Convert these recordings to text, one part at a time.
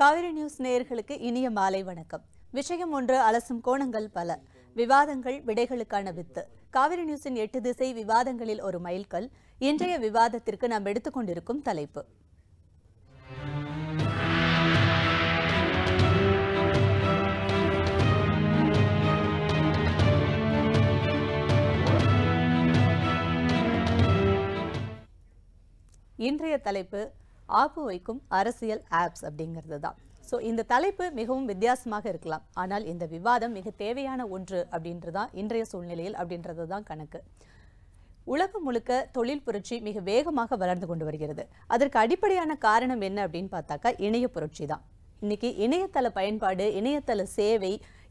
Kaveri news நேயர்களுக்கு இனிய மாலை வணக்கம். விஷயம் ஒன்று அலசும் கோணங்கள் பல. விவாதங்கள் விடைகளுக்கான வித்து. காவிரி நியூஸின் 8 திசை விவாதங்களில் ஒரு மைல்கல். இன்றைய விவாதத்திற்கு நாம் எடுத்துக்கொண்டிருக்கும் தலைப்பு இன்றைய தலைப்பு ஆப்பு வைக்கும் அரசியல் ஆப்ஸ் அப்படிங்கிறது தான். ஸோ இந்த தலைப்பு மிகவும் வித்தியாசமாக இருக்கலாம், ஆனால் இந்த விவாதம் மிக தேவையான ஒன்று அப்படின்றதான் இன்றைய சூழ்நிலையில் அப்படின்றது தான் கணக்கு. உலகம் முழுக்க தொழில் புரட்சி மிக வேகமாக வளர்ந்து கொண்டு வருகிறது. அதற்கு அடிப்படையான காரணம் என்ன அப்படின்னு பார்த்தாக்கா இணைய புரட்சி தான். இன்னைக்கு இணையதள பயன்பாடு, இணையதள சேவை,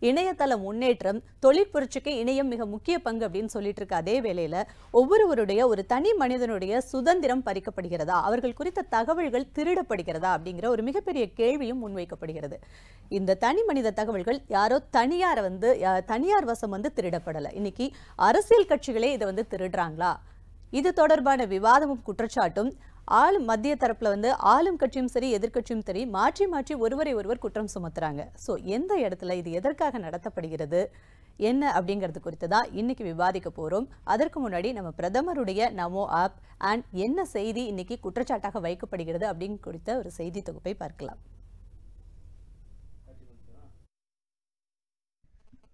இணையதள முன்னேற்றம், தொழில் புரட்சிக்கு இணையம் மிக முக்கிய பங்கு அப்படின்னு சொல்லிட்டு இருக்க அதே வேளையில ஒவ்வொருவருடைய ஒரு தனி மனிதனுடைய சுதந்திரம் பறிக்கப்படுகிறதா, அவர்கள் குறித்த தகவல்கள் திருடப்படுகிறதா அப்படிங்கிற ஒரு மிகப்பெரிய கேள்வியும் முன்வைக்கப்படுகிறது. இந்த தனி மனித தகவல்கள் யாரோ தனியார் வசம் திருடப்படலை. இன்னைக்கு அரசியல் கட்சிகளே இதை திருடுறாங்களா? இது தொடர்பான விவாதமும் குற்றச்சாட்டும் மத்திய தரப்புல ஆளும் கட்சியும் சரி எதிர்கட்சியும் சரி மாற்றி மாற்றி ஒருவர் குற்றம் சுமத்துறாங்க. ஸோ எந்த இடத்துல இது எதற்காக நடத்தப்படுகிறது என்ன அப்படிங்கிறது குறித்து தான் இன்னைக்கு விவாதிக்க போறோம். அதற்கு முன்னாடி நம்ம பிரதமருடைய நமோ ஆப் அண்ட் என்ன செய்தி இன்னைக்கு குற்றச்சாட்டாக வைக்கப்படுகிறது அப்படிங்க குறித்த ஒரு செய்தி தொகுப்பை பார்க்கலாம்.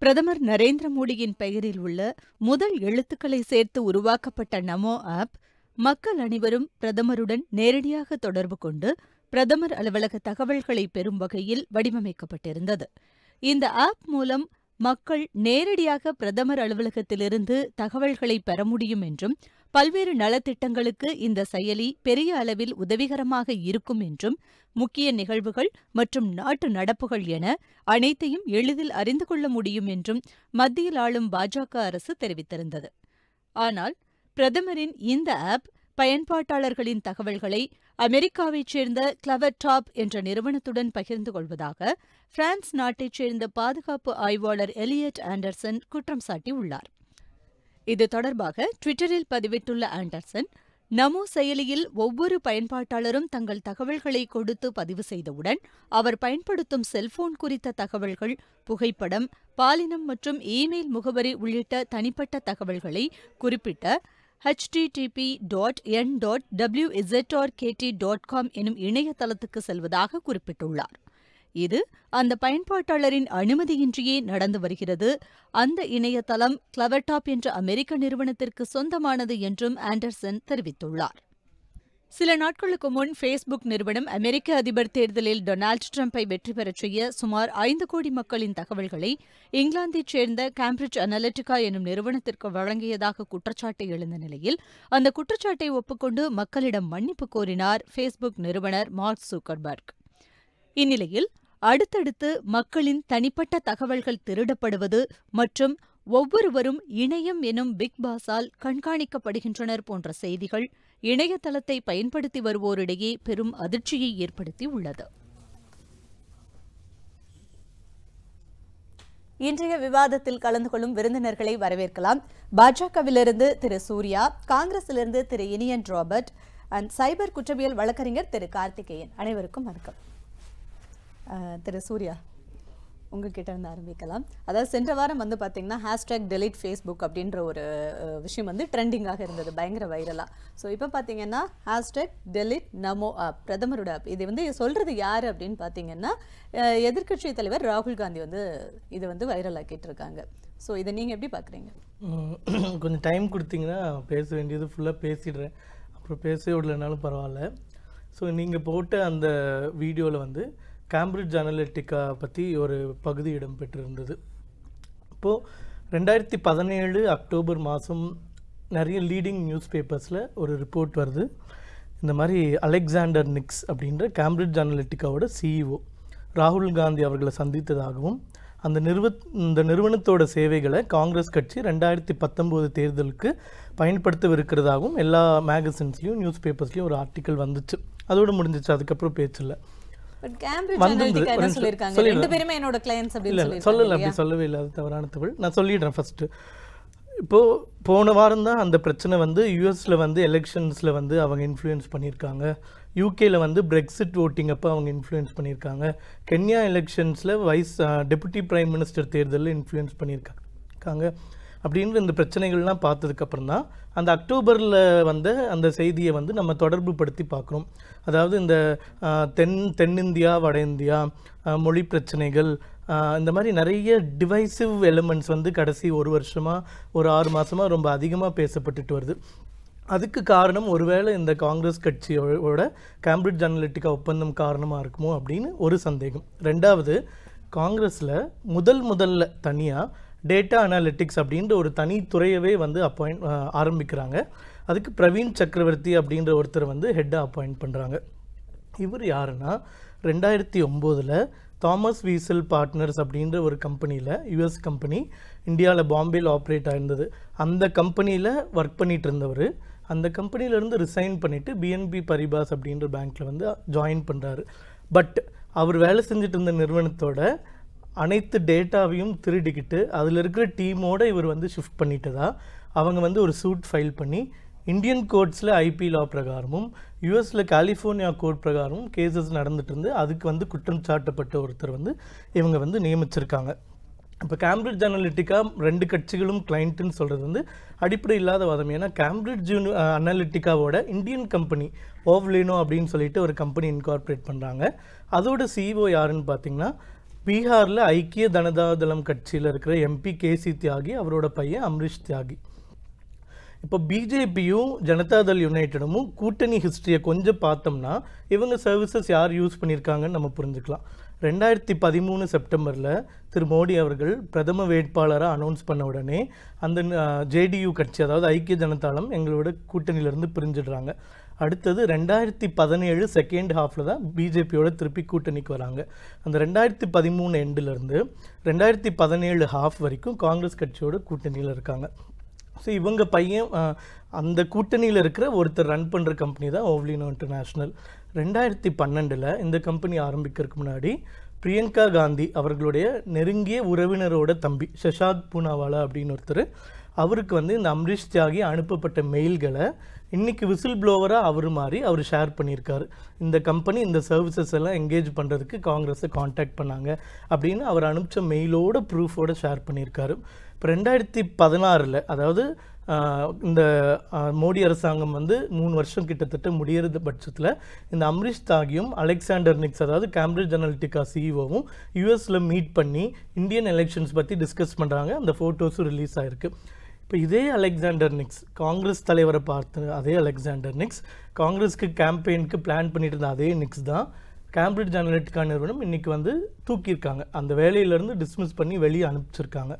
பிரதமர் நரேந்திர மோடியின் பெயரில் உள்ள முதல் எழுத்துக்களை சேர்த்து உருவாக்கப்பட்ட நமோ ஆப் மக்கள் அனைவரும் பிரதமருடன் நேரடியாக தொடர்பு கொண்டு பிரதமர் அலுவலக தகவல்களை பெறும் வகையில் வடிவமைக்கப்பட்டிருந்தது. இந்த ஆப் மூலம் மக்கள் நேரடியாக பிரதமர் அலுவலகத்திலிருந்து தகவல்களை பெற முடியும் என்றும், பல்வேறு நலத்திட்டங்களுக்கு இந்த செயலி பெரிய அளவில் உதவிகரமாக இருக்கும் என்றும், முக்கிய நிகழ்வுகள் மற்றும் நாட்டு நடப்புகள் என அனைத்தையும் எளிதில் அறிந்து கொள்ள முடியும் என்றும் மத்தியில் ஆளும் பாஜக அரசு தெரிவித்திருந்தது. ஆனால் பிரதமரின் இந்த ஆப் பயன்பாட்டாளர்களின் தகவல்களை அமெரிக்காவைச் சேர்ந்த கிளவர் டாப் என்ற நிறுவனத்துடன் பகிர்ந்து கொள்வதாக பிரான்ஸ் நாட்டைச் சேர்ந்த பாதுகாப்பு ஆய்வாளர் எலியட் ஆண்டர்சன் குற்றம் சாட்டியுள்ளார். இது தொடர்பாக ட்விட்டரில் பதிவிட்டுள்ள ஆண்டர்சன், நமோ செயலியில் ஒவ்வொரு பயன்பாட்டாளரும் தங்கள் தகவல்களை கொடுத்து பதிவு செய்தவுடன் அவர் பயன்படுத்தும் செல்போன் குறித்த தகவல்கள், புகைப்படம், பாலினம் மற்றும் இமெயில் முகவரி உள்ளிட்ட தனிப்பட்ட தகவல்களை குறிப்பிட்ட http://n.wizorkt.com எனும் இணையதளத்துக்கு செல்வதாக குறிப்பிட்டுள்ளார். இது அந்த பயன்பாட்டாளரின் அனுமதியின்றியே நடந்து வருகிறது. அந்த இணையதளம் கிளவர்டாப் என்ற அமெரிக்க நிறுவனத்திற்கு சொந்தமானது என்றும் ஆண்டர்சன் தெரிவித்துள்ளார். சில நாட்களுக்கு முன் ஃபேஸ்புக் நிறுவனம் அமெரிக்க அதிபர் தேர்தலில் டொனால்டு டிரம்பை வெற்றி பெறச் செய்ய சுமார் 5 கோடி மக்களின் தகவல்களை இங்கிலாந்தைச் சேர்ந்த கேம்பிரிட்ஜ் அனலிட்டிகா எனும் நிறுவனத்திற்கு வழங்கியதாக குற்றச்சாட்டு எழுந்த நிலையில் அந்த குற்றச்சாட்டை ஒப்புக்கொண்டு மக்களிடம் மன்னிப்பு கோரினார் ஃபேஸ்புக் நிறுவனர் மார்க் ஜூக்கர்பர்க். இந்நிலையில் அடுத்தடுத்து மக்களின் தனிப்பட்ட தகவல்கள் திருடப்படுவது மற்றும் ஒவ்வொருவரும் இணையம் எனும் பிக் பாஸால் கண்காணிக்கப்படுகின்றனர் போன்ற செய்திகள் இணையதளத்தை பயன்படுத்தி வருவோரிடையே பெரும் அதிர்ச்சியை ஏற்படுத்தி உள்ளது. இன்றைய விவாதத்தில் கலந்து கொள்ளும் விருந்தினர்களை வரவேற்கலாம். பாஜகவிலிருந்து திரு சூர்யா, காங்கிரசிலிருந்து திரு இனியன் ராபர்ட் அண்ட் சைபர் குற்றவியல் வழக்கறிஞர் திரு கார்த்திகேயன். அனைவருக்கும் வணக்கம். திரு சூர்யா, உங்ககிட்ட இருந்து ஆரம்பிக்கலாம். அதாவது சென்ற வாரம் பார்த்தீங்கன்னா #delete Facebook அப்படின்ற ஒரு விஷயம் ட்ரெண்டிங்காக இருந்தது, பயங்கர வைரலா. ஸோ இப்போ பார்த்தீங்கன்னா #delete நமோ ஆப், பிரதமரோட ஆப். இது சொல்றது யாரு அப்படின்னு பார்த்தீங்கன்னா எதிர்க்கட்சி தலைவர் ராகுல் காந்தி இது வைரலாக்கிட்டு இருக்காங்க. ஸோ இதை நீங்க எப்படி பார்க்குறீங்க? கொஞ்சம் டைம் கொடுத்தீங்கன்னா பேச வேண்டியது ஃபுல்லாக பேசிடுறேன், அப்புறம் பேச விடலைனாலும் பரவாயில்ல. ஸோ நீங்கள் போட்ட அந்த வீடியோவில் கேம்பிரிட்ஜ் அனலிட்டிகா பற்றி ஒரு பகுதி இடம்பெற்றிருந்தது. இப்போது 2017 அக்டோபர் மாதம் நிறைய லீடிங் நியூஸ் பேப்பர்ஸில் ஒரு ரிப்போர்ட் வருது. இந்த மாதிரி அலெக்சாண்டர் நிக்ஸ் அப்படின்ற கேம்பிரிட்ஜ் அனலிட்டிகாவோட சிஇஓ ராகுல் காந்தி அவர்களை சந்தித்ததாகவும், இந்த நிறுவனத்தோட சேவைகளை காங்கிரஸ் கட்சி 2019 தேர்தலுக்கு பயன்படுத்தவிருக்கிறதாகவும் எல்லா மேகசின்ஸ்லையும் நியூஸ் பேப்பர்ஸ்லையும் ஒரு ஆர்டிக்கல் வந்துச்சு. அதோடு முடிஞ்சிச்சு, அதுக்கப்புறம் பேச்சில்லை. சொல்லல, அப்படி சொல்லவே இல்லை, அது தவறான தகவல். நான் சொல்லிடுறேன் ஃபர்ஸ்ட். இப்போது போன வாரம் தான் அந்த பிரச்சனை யூஎஸில் எலெக்ஷன்ஸில் அவங்க இன்ஃப்ளூயன்ஸ் பண்ணியிருக்காங்க, யூகேல வந்து பிரெக்சிட் ஓட்டிங் அப்போ அவங்க இன்ஃப்ளூயன்ஸ் பண்ணியிருக்காங்க. கென்யா எலெக்ஷன்ஸில் டெபுட்டி பிரைம் மினிஸ்டர் தேர்தலில் இன்ஃப்ளூயன்ஸ் பண்ணியிருக்காங்க. அப்படின்ற இந்த பிரச்சனைகள்லாம் பார்த்ததுக்கப்புறம் தான் அந்த அக்டோபரில் வந்த அந்த செய்தியை வந்து நம்ம தொடர்பு படுத்தி பார்க்குறோம். அதாவது இந்த தென்னிந்தியா வட இந்தியா மொழி பிரச்சனைகள் இந்த மாதிரி நிறைய டிவைசிவ் எலிமெண்ட்ஸ் வந்து கடைசி ஒரு வருஷமாக ஒரு 6 மாதமாக ரொம்ப அதிகமாக பேசப்பட்டுட்டு வருது. அதுக்கு காரணம் ஒருவேளை இந்த காங்கிரஸ் கட்சியோட கேம்பிரிட்ஜ் அனலிட்டிகா ஒப்பந்தம் காரணமாக இருக்குமோ அப்படின்னு ஒரு சந்தேகம். ரெண்டாவது, காங்கிரஸில் முதல்ல தனியாக டேட்டா அனாலிட்டிக்ஸ் அப்படின்ற ஒரு தனித்துறையவே வந்து ஆரம்பிக்கிறாங்க. அதுக்கு பிரவீன் சக்கரவர்த்தி அப்படின்ற ஒருத்தர் வந்து ஹெட்டாக அப்பாயிண்ட் பண்ணுறாங்க. இவர் யாருன்னா 2009 தாமஸ் வீசல் பார்ட்னர்ஸ் அப்படின்ற ஒரு கம்பெனியில், யுஎஸ் கம்பெனி, இந்தியாவில் பாம்பேயில் ஆப்ரேட் ஆயிருந்தது. அந்த கம்பெனியில் ஒர்க் பண்ணிகிட்டு இருந்தவர் அந்த கம்பெனியிலேருந்து ரிசைன் பண்ணிவிட்டு பிஎன்பி பரிபாஸ் அப்படின்ற பேங்க்கில் வந்து ஜாயின் பண்ணுறாரு. பட் அவர் வேலை செஞ்சுட்டு இருந்த நிறுவனத்தோட அனைத்து டேட்டாவையும் திருடிக்கிட்டு அதில் இருக்கிற டீமோடு இவர் வந்து ஷிஃப்ட் பண்ணிட்டதா அவங்க வந்து ஒரு சூட் ஃபைல் பண்ணி இந்தியன் கோர்ட்ஸில் ஐபி லா பிரகாரமும் யூஎஸில் கலிஃபோர்னியா கோர்ட் பிரகாரமும் கேசஸ் நடந்துட்டு இருந்து அதுக்கு வந்து குற்றம் சாட்டப்பட்ட ஒருத்தர் வந்து இவங்க வந்து நியமிச்சிருக்காங்க. இப்போ கேம்பிரிட்ஜ் அனலிட்டிகா 2 கட்சிகளும் கிளைண்ட்டுன்னு சொல்கிறது வந்து அடிப்படை இல்லாத வாதம். ஏன்னா கேம்பிரிட்ஜ் அனலிட்டிகாவோட இந்தியன் கம்பெனி ஓவ்லினோ அப்படின்னு சொல்லிட்டு ஒரு கம்பெனி இன்கார்பரேட் பண்ணுறாங்க. அதோட சிஇஓ யாருன்னு பார்த்தீங்கன்னா பீகாரில் ஐக்கிய ஜனதாதளம் கட்சியில் இருக்கிற எம்பி கேசி தியாகி, அவரோட பையன் அம்ரீஷ் தியாகி. இப்போ பிஜேபியும் ஜனதாதள் யுனைடெடும் கூட்டணி ஹிஸ்ட்ரியை கொஞ்சம் பார்த்தோம்னா இவங்க சர்வீசஸ் யார் யூஸ் பண்ணியிருக்காங்கன்னு நம்ம புரிஞ்சுக்கலாம். 2013 செப்டம்பரில் திரு மோடி அவர்கள் பிரதம வேட்பாளராக அனௌன்ஸ் பண்ண உடனே அந்த ஜேடியு கட்சி, அதாவது ஐக்கிய ஜனதாதளம், எங்களோட கூட்டணியிலேருந்து பிரிஞ்சிடுறாங்க. அடுத்தது 2017 செகண்ட் ஹாஃபில் தான் பிஜேபியோட திருப்பி கூட்டணிக்கு வராங்க. அந்த 2013 எண்டிலேருந்து 2017 ஹாஃப் வரைக்கும் காங்கிரஸ் கட்சியோட கூட்டணியில் இருக்காங்க. ஸோ இவங்க பையன் அந்த கூட்டணியில் இருக்கிற ஒருத்தர் ரன் பண்ணுற கம்பெனி தான் ஓவ்லினோ இன்டர்நேஷ்னல். 2012 இந்த கம்பெனி ஆரம்பிக்கிறதுக்கு முன்னாடி பிரியங்கா காந்தி அவர்களுடைய நெருங்கிய உறவினரோட தம்பி ஷஷாத் பூனாவாலா அப்படின்னு ஒருத்தர், அவருக்கு வந்து இந்த அம்ரீஷ் தியாகி அனுப்பப்பட்ட மெயில்களை இன்றைக்கி விசில் ப்ளோவராக அவர் ஷேர் பண்ணியிருக்காரு. இந்த கம்பெனி இந்த சர்வீசஸ் எல்லாம் என்கேஜ் பண்ணுறதுக்கு காங்கிரஸை காண்டாக்ட் பண்ணாங்க அப்படின்னு அவர் அனுப்பிச்ச மெயிலோட ப்ரூஃபோடு ஷேர் பண்ணியிருக்காரு. இப்போ 2016 அதாவது இந்த மோடி அரசாங்கம் வந்து 3 வருஷம் கிட்டத்தட்ட முடியறது பட்சத்தில் இந்த அம்ரீஷ் தியாகியும் அலெக்சாண்டர் நிக்ஸ், அதாவது கேம்பிரிட்ஜ் அனலிட்டிகா சிஇஓவும் யூஎஸில் மீட் பண்ணி இந்தியன் எலெக்ஷன்ஸ் பற்றி டிஸ்கஸ் பண்ணுறாங்க. அந்த ஃபோட்டோஸும் ரிலீஸ் ஆகிருக்கு. இப்போ இதே அலெக்சாண்டர் நிக்ஸ், காங்கிரஸ் தலைவரை பார்த்து அதே அலெக்சாண்டர் நிக்ஸ், காங்கிரஸ்க்கு கேம்பெயினுக்கு பிளான் பண்ணிட்டு இருந்த அதே நிக்ஸ் தான் கேம்பிரிட்ஜ் அனலிட்டிகா நிறுவனம் இன்றைக்கி வந்து தூக்கியிருக்காங்க. அந்த வேலையிலேருந்து டிஸ்மிஸ் பண்ணி வெளியே அனுப்பிச்சிருக்காங்க.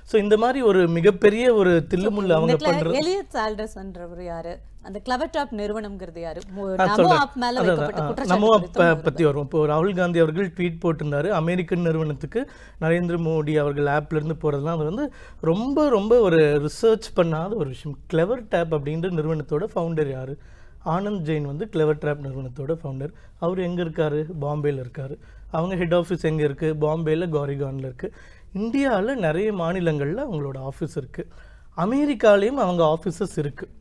ஸோ இந்த மாதிரி ஒரு மிகப்பெரிய ஒரு தில்லுமுள்ள அவங்க பண்றது. எலியட் சால்டர்ஸ்ன்றவர் யாரு? அந்த கிளவர்டாப் நிறுவனம்ங்கிறது யாரு? நமோ ஆப் பற்றி வரும். இப்போ ராகுல் காந்தி அவர்கள் ட்வீட் போட்டிருந்தாரு, அமெரிக்கன் நிறுவனத்துக்கு நரேந்திர மோடி அவர்கள் ஆப்லேருந்து போகிறதுலாம் அது வந்து ரொம்ப ரொம்ப ஒரு ரிசர்ச் பண்ணாத ஒரு விஷயம். கிளவர் டேப் அப்படின்ற நிறுவனத்தோட ஃபவுண்டர் யார்? ஆனந்த் ஜெயின் வந்து கிளவர் டேப் நிறுவனத்தோட ஃபவுண்டர். அவர் எங்கே இருக்கார்? பாம்பேயில் இருக்கார். அவங்க ஹெட் ஆஃபீஸ் எங்கே இருக்குது? பாம்பேயில் காரிகானில் இருக்குது. இந்தியாவில் நிறைய மாநிலங்களில் அவங்களோட ஆஃபீஸ் இருக்குது. அமெரிக்காலேயும் அவங்க ஆஃபீஸஸ் இருக்குது.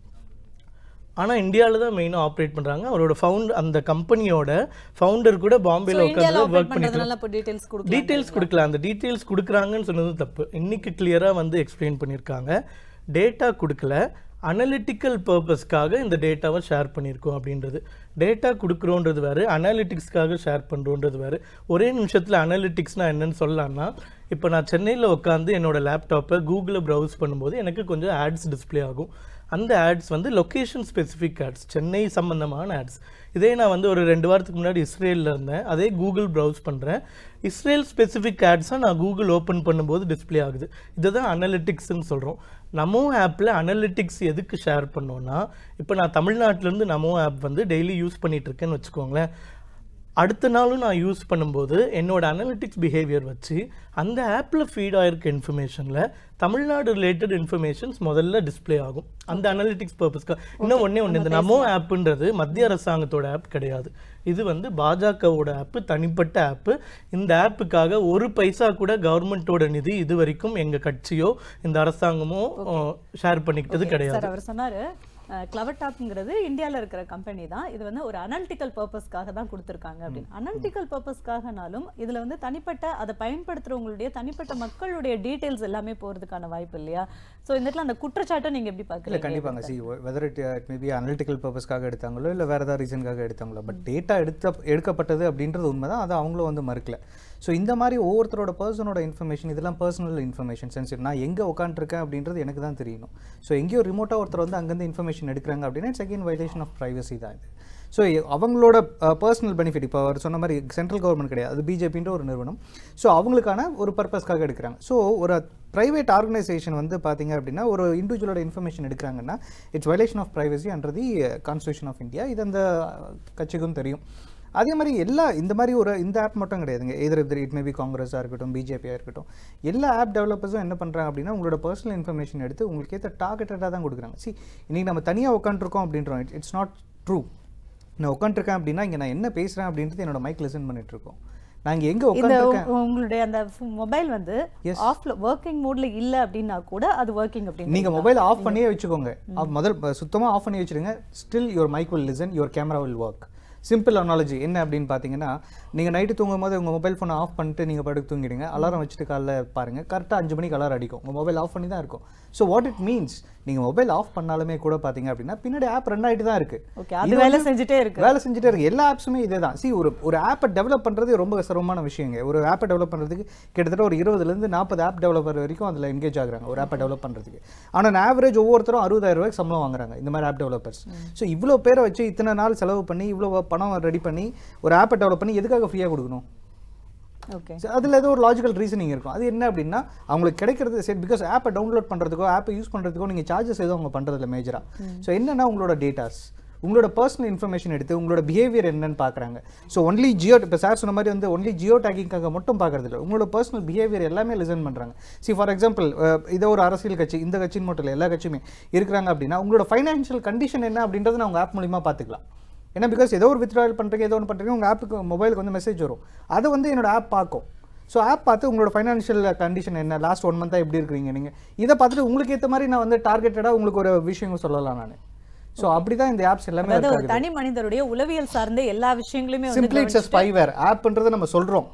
ஆனால் இந்தியாவில் தான் மெயினாக ஆப்ரேட் பண்ணுறாங்க. அவரோட அந்த கம்பெனியோட ஃபவுண்டர் கூட பாம்பேயில் உட்காந்து ஒர்க் பண்ணிட்டு டீட்டெயில்ஸ் கொடுக்கல. அந்த டீட்டெயில்ஸ் கொடுக்குறாங்கன்னு சொன்னது தப்பு. இன்றைக்கி கிளியராக வந்து எக்ஸ்பிளைன் பண்ணியிருக்காங்க. டேட்டா கொடுக்கல, அனலிட்டிக்கல் பர்பஸ்க்காக இந்த டேட்டாவை ஷேர் பண்ணியிருக்கோம் அப்படின்றது. டேட்டா கொடுக்குறோன்றது வேறு, அனாலிட்டிக்ஸ்க்காக ஷேர் பண்ணுறோன்றது வேறு. ஒரே நிமிஷத்தில் அனாலிட்டிக்ஸ்னால் என்னென்னு சொல்லலான்னா, இப்போ நான் சென்னையில் உட்காந்து என்னோடய லேப்டாப்பை கூகுளில் ப்ரௌஸ் பண்ணும்போது எனக்கு கொஞ்சம் ஆட்ஸ் டிஸ்பிளே ஆகும். அந்த ஆட்ஸ் வந்து லொக்கேஷன் ஸ்பெசிஃபிக் ஆட்ஸ், சென்னை சம்மந்தமான ஆட்ஸ். இதே நான் வந்து ஒரு 2 வாரத்துக்கு முன்னாடி இஸ்ரேலில் இருந்தேன், அதே கூகுள் ப்ரௌஸ் பண்ணுறேன், இஸ்ரேல் ஸ்பெசிஃபிக் ஆட்ஸாக நான் கூகுள் ஓப்பன் பண்ணும்போது டிஸ்பிளே ஆகுது. இதை தான் அனலிட்டிக்ஸ்ன்னு சொல்கிறோம். நமோ ஆப்பில் அனலிட்டிக்ஸ் எதுக்கு ஷேர் பண்ணோன்னா, இப்போ நான் தமிழ்நாட்டிலேருந்து நமோ ஆப் வந்து டெய்லி யூஸ் பண்ணிகிட்ருக்கேன்னு வச்சுக்கோங்களேன். அடுத்த நாளும் நான் யூஸ் பண்ணும்போது என்னோட அனலிட்டிக்ஸ் பிஹேவியர் வச்சு அந்த ஆப்பில் ஃபீட் ஆகிருக்க இன்ஃபர்மேஷனில் தமிழ்நாடு ரிலேட்டட் இன்ஃபர்மேஷன்ஸ் முதல்ல டிஸ்பிளே ஆகும். அந்த அனலிட்டிக்ஸ் பர்பஸ்க்காக. இன்னும் ஒன்றே இந்த நமோ ஆப்புன்றது மத்திய அரசாங்கத்தோட ஆப் கிடையாது. இது வந்து பாஜகவோட ஆப்பு, தனிப்பட்ட ஆப்பு. இந்த ஆப்புக்காக ஒரு பைசா கூட கவர்மெண்ட்டோட நிதி இது வரைக்கும் எங்கள் கட்சியோ இந்த அரசாங்கமோ ஷேர் பண்ணிக்கிட்டது கிடையாது. அவர் சொன்னார், கிளவர்டாப்ங்கிறது இந்தியாவில் இருக்கிற கம்பெனி தான். இது வந்து ஒரு அனலிட்டிக்கல் பர்பஸ்க்காக தான் கொடுத்துருக்காங்க அப்படின்னு. அனலிட்டிக்கல் பர்பஸ்க்காகனாலும் இதில் வந்து தனிப்பட்ட அதை பயன்படுத்துகிறவங்களுடைய தனிப்பட்ட மக்களுடைய டீட்டெயில்ஸ் எல்லாமே போகிறதுக்கான வாய்ப்பு இல்லையா? ஸோ இந்த இடத்துல அந்த குற்றச்சாட்டை நீங்கள் எப்படி பார்க்குறீங்க? இல்லை, கண்டிப்பாங்க. See whether it maybe analytical பர்பஸ்க்காக எடுத்தாங்களோ இல்லை வேறு ஏதாவது ரீசனுக்காக எடுத்தாங்களோ, பட் டேட்டா எடுக்கப்பட்டது அப்படின்றது உண்மை தான். அதை அவங்களும் வந்து மறுக்கல. ஸோ இந்த மாதிரி ஒவ்வொருத்தரோட பர்சனோட இன்ஃபர்மேஷன், இதெல்லாம் பர்சனல் இன்ஃபர்மேஷன், சென்சிட்டிவ். நான் எங்கே உட்காந்துருக்கேன் அப்படின்றது எனக்கு தான் தெரியணும். ஸோ எங்கேயோ ரிமோட்டாக ஒருத்தர் வந்து அங்கேருந்து இன்ஃபர்மேஷன் எடுக்கிறாங்க அப்படின்னா it's again violation of privacy தான் இது. ஸோ அவங்களோட பர்சனல் பெனிஃபிட், இப்போ அவர் சொன்ன மாதிரி சென்ட்ரல் கவர்மெண்ட் கிடையாது, அது பிஜேபின்ற ஒரு நிறுவனம். ஸோ அவங்களுக்கான ஒரு பர்பஸ்க்காக எடுக்கிறாங்க. ஸோ ஒரு ப்ரைவேட் ஆர்கனைசேஷன் வந்து பார்த்தீங்க அப்படின்னா ஒரு இண்டிவிஜுவலோட இன்ஃபர்மேஷன் எடுக்கிறாங்கன்னா it's violation of privacy under the constitution of India. இது அந்த கட்சிக்கும் தெரியும். அதே மாதிரி இந்த மாதிரி இந்த ஆப் மட்டும் கிடையாதுங்க. எதிர் இட் மேபி காங்கிரஸாக இருக்கட்டும், பிஜேபியாக இருக்கட்டும், எல்லா ஆப் டெவலப்பர்ஸும் என்ன பண்ணுறாங்க அப்படின்னா உங்களோட பர்சனல் இன்ஃபர்மேஷன் எடுத்து உங்களுக்கு ஏற்ற டார்கெட்டடாக தான் கொடுக்குறாங்க. இன்றைக்கி நம்ம தனியாக உட்காந்துருக்கோம் அப்படின்றோம், இட்ஸ் நாட் ட்ரூ. நான் உட்காந்துருக்கேன் அப்படின்னா இங்கே நான் என்ன பேசுகிறேன் அப்படின்றது என்னோட மைக் லிசன் பண்ணிட்டுருக்கோம். நாங்கள் எங்கே உட்காந்துருக்கேன், உங்களுடைய அந்த மொபைல் வந்து ஆஃப்ல ஒர்க்கிங் மோட்ல இல்லை அப்படின்னா கூட அது ஒர்க்கிங் அப்படின்னு நீங்கள் மொபைல் ஆஃப் பண்ணியே வச்சுக்கோங்க. முதல்ல சுத்தமாக ஆஃப் பண்ணி வச்சுருங்க. Still your mic will listen, your camera will work. Simple analogy என்ன அப்படின்னு பார்த்தீங்கன்னா, நீங்கள் நைட்டு தூங்கும் போது உங்கள் மொபைல் ஃபோனை ஆஃப் பண்ணிட்டு நீங்கள் படுத்து தூங்கிடுங்க. அலாரம் வச்சுட்டு காலைல பாருங்கள், கரெக்டாக 5 மணிக்கு அலாரம் அடிக்கும். உங்கள் மொபைல் ஆஃப் பண்ணி தான் இருக்கும். ஸோ வாட் இட் மீன்ஸ், நீங்கள் மொபைல் ஆஃப் பண்ணாலுமே கூட பார்த்தீங்க அப்படின்னா பின்னாடி ஆப் ரன் ஆகிட்டு தான் இருக்குது. அது வேலை செஞ்சுட்டே இருக்கு. எல்லா ஆப்ஸுமே இதே தான். ஒரு ஆப்பை டெவலப் பண்ணுறது ரொம்ப சிரமமான விஷயங்க. ஒரு ஆப்பை டெவலப் பண்ணுறதுக்கு கிட்டத்தட்ட ஒரு 20லேருந்து 40 ஆப் டெவலப்பர் வரைக்கும் அதில் என்கேஜ் ஆகுறாங்க ஒரு ஆப்பை டெவலப் பண்ணுறதுக்கு. ஆனால் ஆவரேஜ் ஒவ்வொருத்தரும் 60,000 ரூபாய்க்கு சம்பளம் வாங்குறாங்க இந்த மாதிரி ஆப் டெவலப்பர்ஸ். ஸோ இவ்வளோ பேரை வச்சு இத்தனை நாள் செலவு பண்ணி இவ்வளோ பணம் ரெடி பண்ணி ஒரு ஆப்பை டெவலப் பண்ணி எதுக்காக ஃப்ரீயாக கொடுக்கணும்? ஓகே, அதில் ஏதோ ஒரு லாஜிக்கல் ரீசனிங் இருக்கும். அது என்ன அப்படின்னா அவங்களுக்கு கிடைக்கிறது சரி, பிகாஸ் ஆப்பை டவுன்லோட் பண்ணுறதுக்கோ ஆப்பை யூஸ் பண்ணுறதுக்கோ நீங்கள் சார்ஜஸ் எதுவும் அவங்க பண்ணுறதில்ல மேஜராக. ஸோ என்னன்னா உங்களோட டேட்டாஸ், உங்களோட பர்சனல் இன்ஃபர்மேஷன் எடுத்து உங்களோட பிஹேவியர் என்னன்னு பார்க்குறாங்க. ஸோ ஒன்லி இப்போ சார் சொன்ன மாதிரி வந்து ஒன்லி ஜியோ டேக்கிங்காக மட்டும் பார்க்கறது இல்லை, உங்களோட பர்சனல் பிஹேவியர் எல்லாமே லிசன் பண்ணுறாங்க. ஃபார் எக்ஸாம்பிள் இதோ ஒரு அரசியல் கட்சி, இந்த கட்சின்னு மட்டும் இல்லை எல்லா கட்சியுமே இருக்கிறாங்க அப்படின்னா உங்களோட ஃபைனான்ஷியல் கண்டிஷன் என்ன அப்படின்றத நான் உங்கள் ஆப் மூலிமா பார்த்துக்கலாம். ஏன்னா பிகாஸ் ஏதோ ஒரு வித்ட்ராயல் பண்ணுறீங்க, ஏதோ ஒன்று பண்ணுறீங்க, உங்கள் ஆப்புக்கு மொபைலுக்கு வந்து மெசேஜ் வரும். அதை வந்து என்னோட ஆப் பார்க்கும். ஸோ ஆப் பார்த்து உங்களோட ஃபைனான்ஷியல் கண்டிஷன் என்ன, லாஸ்ட் 1 மந்த்தாக எப்படி இருக்கிறீங்க நீங்கள், இதை பார்த்துட்டு உங்களுக்கு ஏற்ற மாதிரி நான் வந்து டார்கெட்டடாக உங்களுக்கு ஒரு விஷயம் சொல்லலாம் நான். ஸோ அப்படி தான் இந்த ஆப்ஸ் எல்லாமே ஒரு தனி மனிதருடைய உளவியல் சார்ந்த எல்லா விஷயங்களுமே சிம்பிளி இட்ஸ் அ ஸ்பைவேர். ஆப்ன்றதை நம்ம சொல்கிறோம்,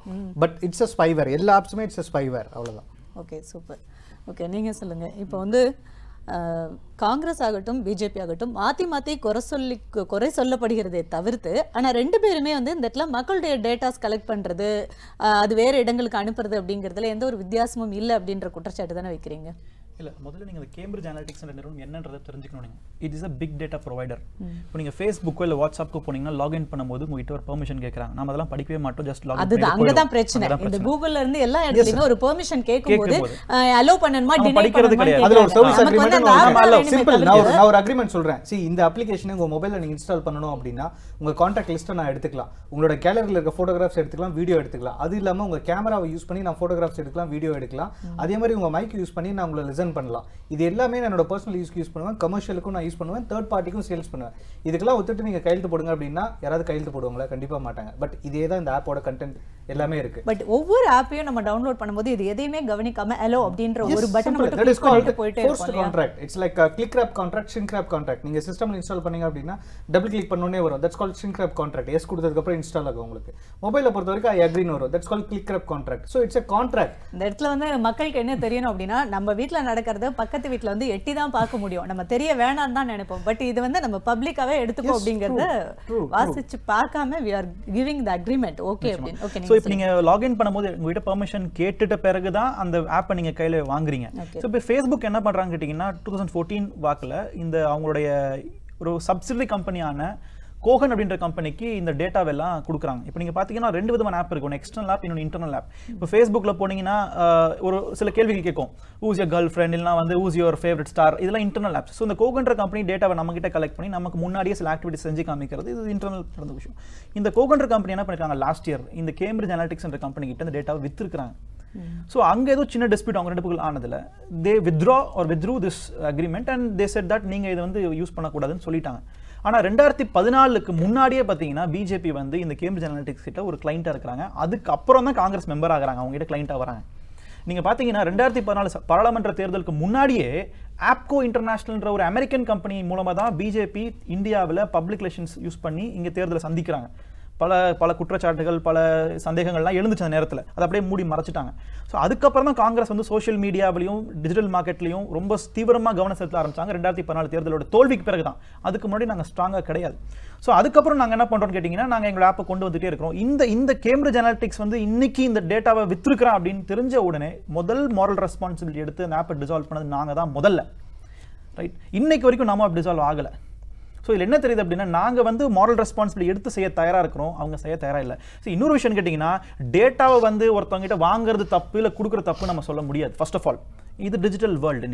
பட் இட்ஸ் அ ஸ்பைவேர். எல்லா ஆப்ஸுமே இட்ஸ் அ ஸ்பைவேர், அவ்வளோதான். Okay, super. ஓகே, நீங்கள் சொல்லுங்கள். இப்போ வந்து காங்கிரஸ் ஆகட்டும் பிஜேபி ஆகட்டும் மாற்றி குறை சொல்லப்படுகிறதே தவிர்த்து, ஆனால் 2 பேருமே வந்து இந்த இடத்துல மக்களுடைய டேட்டாஸ் கலெக்ட் பண்ணுறது, அது வேறு இடங்களுக்கு அனுப்புறது அப்படிங்கிறதுல எந்த ஒரு வித்தியாசமும் இல்லை அப்படின்ற குற்றச்சாட்டு தானே வைக்கிறீங்க? இல்லை, முதல்ல நீங்கள் அந்த கேம்பிரிட்ஜ் அனாலிட்டிக்ஸ் நிறுவனம் என்னன்றதை தெரிஞ்சுக்கணும். நீங்கள் it is a big data provider. இப்போ நீங்கள் ஃபேஸ்புக்கோ இல்லை வாட்ஸ்அப்புக்கு போனீங்கன்னா லாகின் பண்ணும்போது உங்ககிட்ட ஒரு பெர்மிஷன் கேட்குறாங்க. நம்ம அதெல்லாம் படிக்கவே மாட்டோம், ஜஸ்ட் லாகின். அதுதான் அங்கே தான் பிரச்சனை. இந்த கூகுள்ல இருந்து எல்லா இடத்துலையுமே ஒரு பெர்மிஷன் கேட்கும்போது அலோ பண்ணணுமா படிக்கிறது கிடையாது. அதில் ஒரு சர்வீஸ் அக்ரிமெண்ட் சிம்பிள். நான் ஒரு அக்ரிமெண்ட் சொல்கிறேன். இந்த அப்ளிகேஷனை உங்கள் மொபைலில் நீங்கள் இன்ஸ்டால் பண்ணணும் அப்படின்னா உங்கள் கான்டாக்ட் லிஸ்ட்டை நான் எடுத்துக்கலாம், உங்களோட கேலரியில் இருக்க ஃபோட்டோகிராஃப்ஸ் எடுத்துக்கலாம், வீடியோ எடுத்துக்கலாம். அது இல்லாமல் உங்கள் கேமராவை யூஸ் பண்ணி நான் ஃபோட்டோகிராஃப்ஸ் எடுக்கலாம், வீடியோ எடுக்கலாம். அதே மாதிரி உங்கள் மைக் யூஸ் பண்ணி நான் உங்களை லிசன் பண்ணலாம். இது எல்லாமே என்னோட பர்சனல் யூஸ் பண்ணுவேன், கமர்ஷியலுக்கும் நான் யூஸ் பண்ணுவேன், தேர்ட் பார்ட்டிக்கும் சேல்ஸ் பண்ணுவேன். இதுக்கெல்லாம் ஒத்துட்டு நீங்கள் கையெழுத்து போடுங்க அப்படின்னா யாராவது கையெழுத்து போடுவாங்களா? கண்டிப்பாக மாட்டாங்க. பட் இதே தான் இந்த ஆப்போட கண்டென்ட் எல்லாமே இருக்கு. பட் ஒவ்வொரு ஆப்பையும் நம்ம டவுன்லோட் பண்ணும்போது இது எதையுமே கவனிக்காம அலோ அப்படின்ற ஒரு பட்டன் மட்டும் கிளிக் பண்ணிட்டு போயிட்டே இருக்கோம். Contract it's like click wrap contract, shrink wrap contract. நீங்க சிஸ்டம்ல இன்ஸ்டால் பண்ணீங்க அப்படின்னா டபுள் கிளிக் பண்ணோனே வரும். That's called shrink wrap contract. Yes கொடுத்ததுக்கு அப்புறம் இன்ஸ்டால் ஆகும் உங்களுக்கு. மொபைலை பொறுத்த வரைக்கும் ஐ அக்ரின்னு வரும். That's called click wrap contract. So it's a contract. இந்த இடத்துல வந்து மக்களுக்கு என்ன தெரியணும் அப்படின்னா, நம்ம வீட்டில் நடக்கிறது பக்கத்து வீட்டில் வந்து எட்டி தான் பார்க்க முடியும், நம்ம தெரிய வேணாம்னு தான் நினைப்போம். பட் இது வந்து நம்ம பப்ளிக்காவே எடுத்துப்போம் அப்படிங்கறத வாசிச்சு பார்க்காம we are giving the agreement. Okay அப்படின்னு. ஓகே, சோ இப்போ நீங்க லாகின் பண்ணும்போது உங்ககிட்ட பெர்மிஷன் கேட்டுட்ட பிறகு தான் அந்த ஆப்பை நீங்க கையில வாங்குறீங்க. சோ இப்போ Facebook என்ன பண்றாங்க கேட்டிங்கன்னா 2014 வாக்குல இந்த அவங்களுடைய ஒரு சப்சிடரி கம்பெனியான கோகன் அப்படின்ற கம்பெனிக்கு இந்த டேட்டாவெல்லாம் கொடுக்குறாங்க. இப்போ நீங்கள் பார்த்தீங்கன்னா 2 விதமான ஆப் இருக்கு, ஒன்று எக்ஸ்டர்னல் ஆப், இன்னொன்று இன்டர்னல் ஆப். இப்போ ஃபேஸ்புக்கில் போனீங்கன்னா ஒரு சில கேள்விகள் கேட்கும், ஊஸ் யர் கேர்ள் ஃப்ரெண்ட், இல்லைனா வந்து ஊஸ் யுவர் ஃபேவரட் ஸ்டார், இதெல்லாம் இன்டர்னல் ஆப்ஸ். ஸோ இந்த கோகன்ற கம்பெனி டேட்டாவை நம்மகிட்ட கலெக்ட் பண்ணி நமக்கு முன்னாடியே சில ஆக்டிவிட்டி செஞ்சு காமிக்கிறது, இது இன்டர்னல் நடந்த விஷயம். இந்த கோகன்ற கம்பெனி என்ன பண்ணிருக்காங்க, லாஸ்ட் இயர் இந்த கேம்பிரிட்ஜ் அனாலிட்டிக்ஸ் என்ற கம்பெனி கிட்ட இந்த டேட்டாவை வித்துருக்காங்க. ஸோ அங்கே ஏதோ சின்ன டிஸ்பியூட் அவங்க 2 பேருக்கு ஆனதில் தே withdrew this agreement and they said that நீங்கள் இதை வந்து யூஸ் பண்ணக்கூடாதுன்னு சொல்லிட்டாங்க. ஆனால் 2014க்கு முன்னாடியே பார்த்தீங்கன்னா பிஜேபி வந்து இந்த கேம்பிரிட்ஜ் அனாலிட்டிக்ஸ் கிட்ட ஒரு கிளைண்ட்டாக இருக்கிறாங்க. அதுக்கப்புறம் தான் காங்கிரஸ் மெம்பர் ஆகிறாங்க, அவங்க கிட்ட கிளைண்ட்டாக வராங்க. நீங்கள் பார்த்தீங்கன்னா 2014 பாராளுமன்ற தேர்தலுக்கு முன்னாடியே ஆப்கோ இன்டர்நேஷனல்ன்ற ஒரு அமெரிக்கன் கம்பெனி மூலமாக தான் பிஜேபி இந்தியாவில் பப்ளிக் ரிலேஷன்ஸ் யூஸ் பண்ணி இங்கே தேர்தலை சந்திக்கிறாங்க. பல குற்றச்சாட்டுகள், பல சந்தேகங்கள்லாம் எழுந்துச்சு அந்த நேரத்தில். அதை அப்படியே மூடி மறைச்சிட்டாங்க. ஸோ அதுக்கப்புறம் தான் காங்கிரஸ் வந்து சோஷியல் மீடியாவிலையும் டிஜிட்டல் மார்க்கெட்லையும் ரொம்ப தீவிரமாக கவனம் செலுத்த ஆரம்பிச்சாங்க. 2014 தேர்தலோட தோல்விக்கு பிறகு தான். அதுக்கு முன்னாடி நாங்கள் ஸ்ட்ராங்காக கிடையாது. ஸோ அதுக்கப்புறம் நாங்கள் என்ன பண்ணுறோம்னு கேட்டிங்கன்னா, நாங்கள் எங்களோட ஆப்பை கொண்டு வந்துட்டே இருக்கிறோம். இந்த கேம்பிரிட்ஜ் அனாலிட்டிக்ஸ் வந்து இன்னைக்கு இந்த டேட்டாவை விற்றுக்கிறோம் அப்படின்னு தெரிஞ்ச உடனே முதல் மாரல் ரெஸ்பான்சிபிலிட்டி எடுத்து அந்த ஆப்பை டிசால்வ் பண்ணது நாங்கள் தான் முதல்ல. ரைட், இன்னைக்கு வரைக்கும் நாம டிசால்வ் ஆகலை. ஸோ இதில் என்ன தெரியுது அப்படின்னா, நாங்கள் வந்து மாரல் ரெஸ்பான்சிபிலிட்டி எடுத்து செய்ய தயாராக இருக்கிறோம், அவங்க செய்ய தயாராக இல்லை. ஸோ இன்னொரு விஷயம் கேட்டிங்கன்னா, டேட்டாவை வந்து ஒருத்தவங்ககிட்ட வாங்குறது தப்பு இல்லை கொடுக்குற தப்பு நம்ம சொல்ல முடியாது. ஃபர்ஸ்ட் ஆஃப் ஆல் இது டிஜிட்டல் வேர்ல்டு.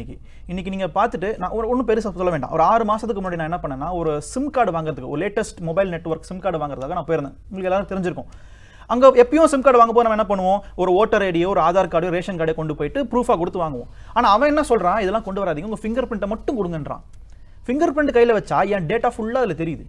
இன்னைக்கு நீங்கள் பார்த்துட்டு நான் ஒன்றும் பெருசாக சொல்ல வேண்டாம். ஒரு 6 மாதத்துக்கு முன்னாடி நான் என்ன பண்ணேன்னா, ஒரு சிம் கார்டு வாங்குறதுக்கு, ஒரு latest mobile network sim card வாங்குறதுக்காக நான் போயிருந்தேன். உங்களுக்கு எல்லாரும் தெரிஞ்சிருக்கும். அங்கே எப்பயும் சிம் கார்டு வாங்க போது நம்ம என்ன பண்ணுவோம், ஒரு ஓட்டர் ஐடியோ, ஒரு ஆதார் கார்டோ, ரேஷன் கார்டோ கொண்டு போயிட்டு ப்ரூஃபாக கொடுத்து வாங்குவோம். ஆனால் அவன் என்ன சொல்கிறான், இதெல்லாம் கொண்டு வராதீங்க, உங்கள் ஃபிங்கர் பிரிண்ட்டை மட்டும் கொடுங்கன்றான். ஃபிங்கர் பிரிண்ட் கையில் வச்சா என் டேட்டா ஃபுல்லாக அதில் தெரியுது.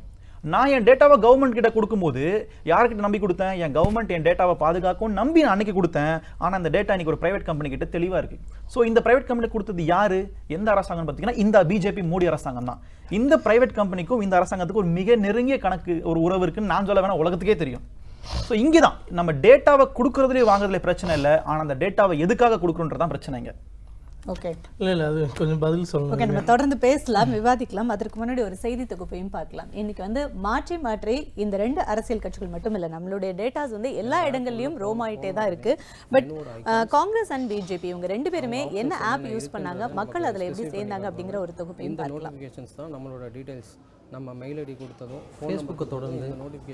நான் என் டேட்டாவை கவர்மெண்ட் கிட்ட கொடுக்கும்போது யார்கிட்ட நம்பி கொடுத்தேன், என் கவர்மெண்ட் என் டேட்டாவை பாதுகாக்கும் நம்பி நான் அன்னைக்கு கொடுத்தேன். ஆனால் அந்த டேட்டா இன்னைக்கு ஒரு பிரைவேட் கம்பெனி கிட்ட தெளிவாக இருக்கு. ஸோ இந்த பிரைவேட் கம்பெனி கொடுத்தது யாரு, எந்த அரசாங்கம் பார்த்தீங்கன்னா இந்த பிஜேபி மோடி அரசாங்கம் தான். இந்த பிரைவேட் கம்பெனிக்கும் இந்த அரசாங்கத்துக்கும் ஒரு மிக நெருங்கிய கணக்கு ஒரு உறவு இருக்குன்னு நான் சொல்ல வேணா, உலகத்துக்கே தெரியும். ஸோ இங்கே தான் நம்ம டேட்டாவை கொடுக்குறதுலேயே வாங்குறதுல பிரச்சனை இல்லை, ஆனால் அந்த டேட்டாவை எதுக்காக கொடுக்குறோன்றதான் பிரச்சனைங்க. ஓகே, இல்லை அது கொஞ்சம் பதில் சொல்லணும். ஓகே, நம்ம தொடர்ந்து பேசலாம், விவாதிக்கலாம். அதற்கு முன்னாடி ஒரு செய்தி தொகுப்பையும் பார்க்கலாம். இன்னைக்கு வந்து மாற்றி இந்த 2 அரசியல் கட்சிகள் மட்டும் இல்லை, நம்மளுடைய டேட்டாஸ் வந்து எல்லா இடங்கள்லயும் ரோம் ஆயிட்டே தான் இருக்கு. பட் காங்கிரஸ் அண்ட் பிஜேபி இவங்க 2 பேருமே என்ன ஆப் யூஸ் பண்ணாங்க, மக்கள் அதில் எப்படி சேர்ந்தாங்க அப்படிங்கிற ஒரு தொகுப்பையும் பார்க்கலாம். நோட்டிஃபிகேஷன்ஸ் தான் நம்மளோட டீடைல்ஸ், நம்ம மெயில் ஐடி கொடுத்ததும் ஃபேஸ்புக்கை தொடர்ந்து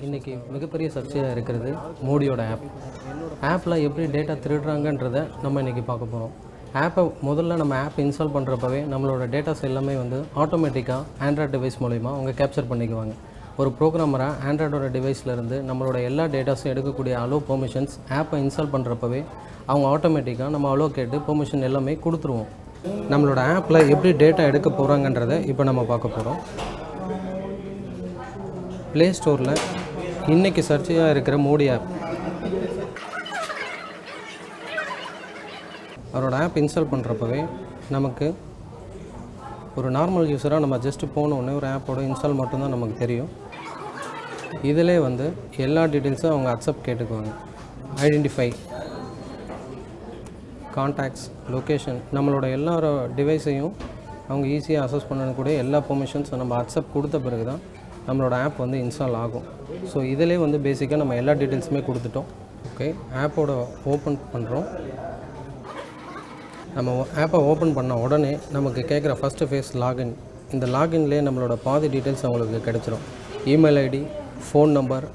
இன்றைக்கி மிகப்பெரிய சர்ச்சையாக இருக்கிறது மோடியோட ஆப்பில் எப்படி டேட்டா திருடுறாங்கன்றதை நம்ம இன்றைக்கி பார்க்க போகிறோம். முதல்ல நம்ம ஆப் இன்ஸ்டால் பண்ணுறப்பவே நம்மளோட டேட்டாஸ் எல்லாமே வந்து ஆட்டோமேட்டிக்காக ஆண்ட்ராய்டு டிவைஸ் மூலிமா அவங்க கேப்சர் பண்ணிக்குவாங்க. ஒரு ப்ரோக்ராமராக ஆண்ட்ராய்டோட டிவைஸ்லேருந்து நம்மளோட எல்லா டேட்டாஸும் எடுக்கக்கூடிய அலோ பெர்மிஷன்ஸ் ஆப்பை இன்ஸ்டால் பண்ணுறப்பவே அவங்க ஆட்டோமேட்டிக்காக நம்ம அலோ கேட்டு பெர்மிஷன் எல்லாமே கொடுத்துருவோம். நம்மளோட ஆப்பில் எப்படி டேட்டா எடுக்க போகிறாங்கன்றதை இப்போ நம்ம பார்க்க போகிறோம். ப்ளே ஸ்டோரில் இன்றைக்கி சர்ச்சையாக இருக்கிற மோடி ஆப், அவரோட ஆப் இன்ஸ்டால் பண்ணுறப்பவே நமக்கு ஒரு நார்மல் யூஸராக நம்ம ஜஸ்ட்டு போனோடனே ஒரு ஆப்போட இன்ஸ்டால் மட்டும்தான் நமக்கு தெரியும். இதிலே வந்து எல்லா டீட்டெயில்ஸும் அவங்க அக்செப்ட் கேட்டுக்குவாங்க. ஐடென்டிஃபை, கான்டாக்ட்ஸ், லொக்கேஷன், நம்மளோட எல்லா டிவைஸையும் அவங்க ஈஸியாக அசஸ் பண்ணக்கூடிய எல்லா பெர்மிஷன்ஸும் நம்ம அக்செப்ட் கொடுத்த பிறகு தான் நம்மளோட ஆப் வந்து இன்ஸ்டால் ஆகும். ஸோ இதிலே வந்து பேசிக்காக நம்ம எல்லா டீட்டெயில்ஸுமே கொடுத்துட்டோம். ஓகே, ஆப்போட ஓப்பன் பண்ணுறோம். நம்ம ஆப்பை ஓப்பன் பண்ண உடனே நமக்கு கேட்குற ஃபஸ்ட்டு ஃபேஸ் லாகின். இந்த லாகின்லேயே நம்மளோட பாதி டீட்டெயில்ஸ் அவங்களுக்கு கிடச்சிரும். இமெயில் ஐடி, ஃபோன் நம்பர்,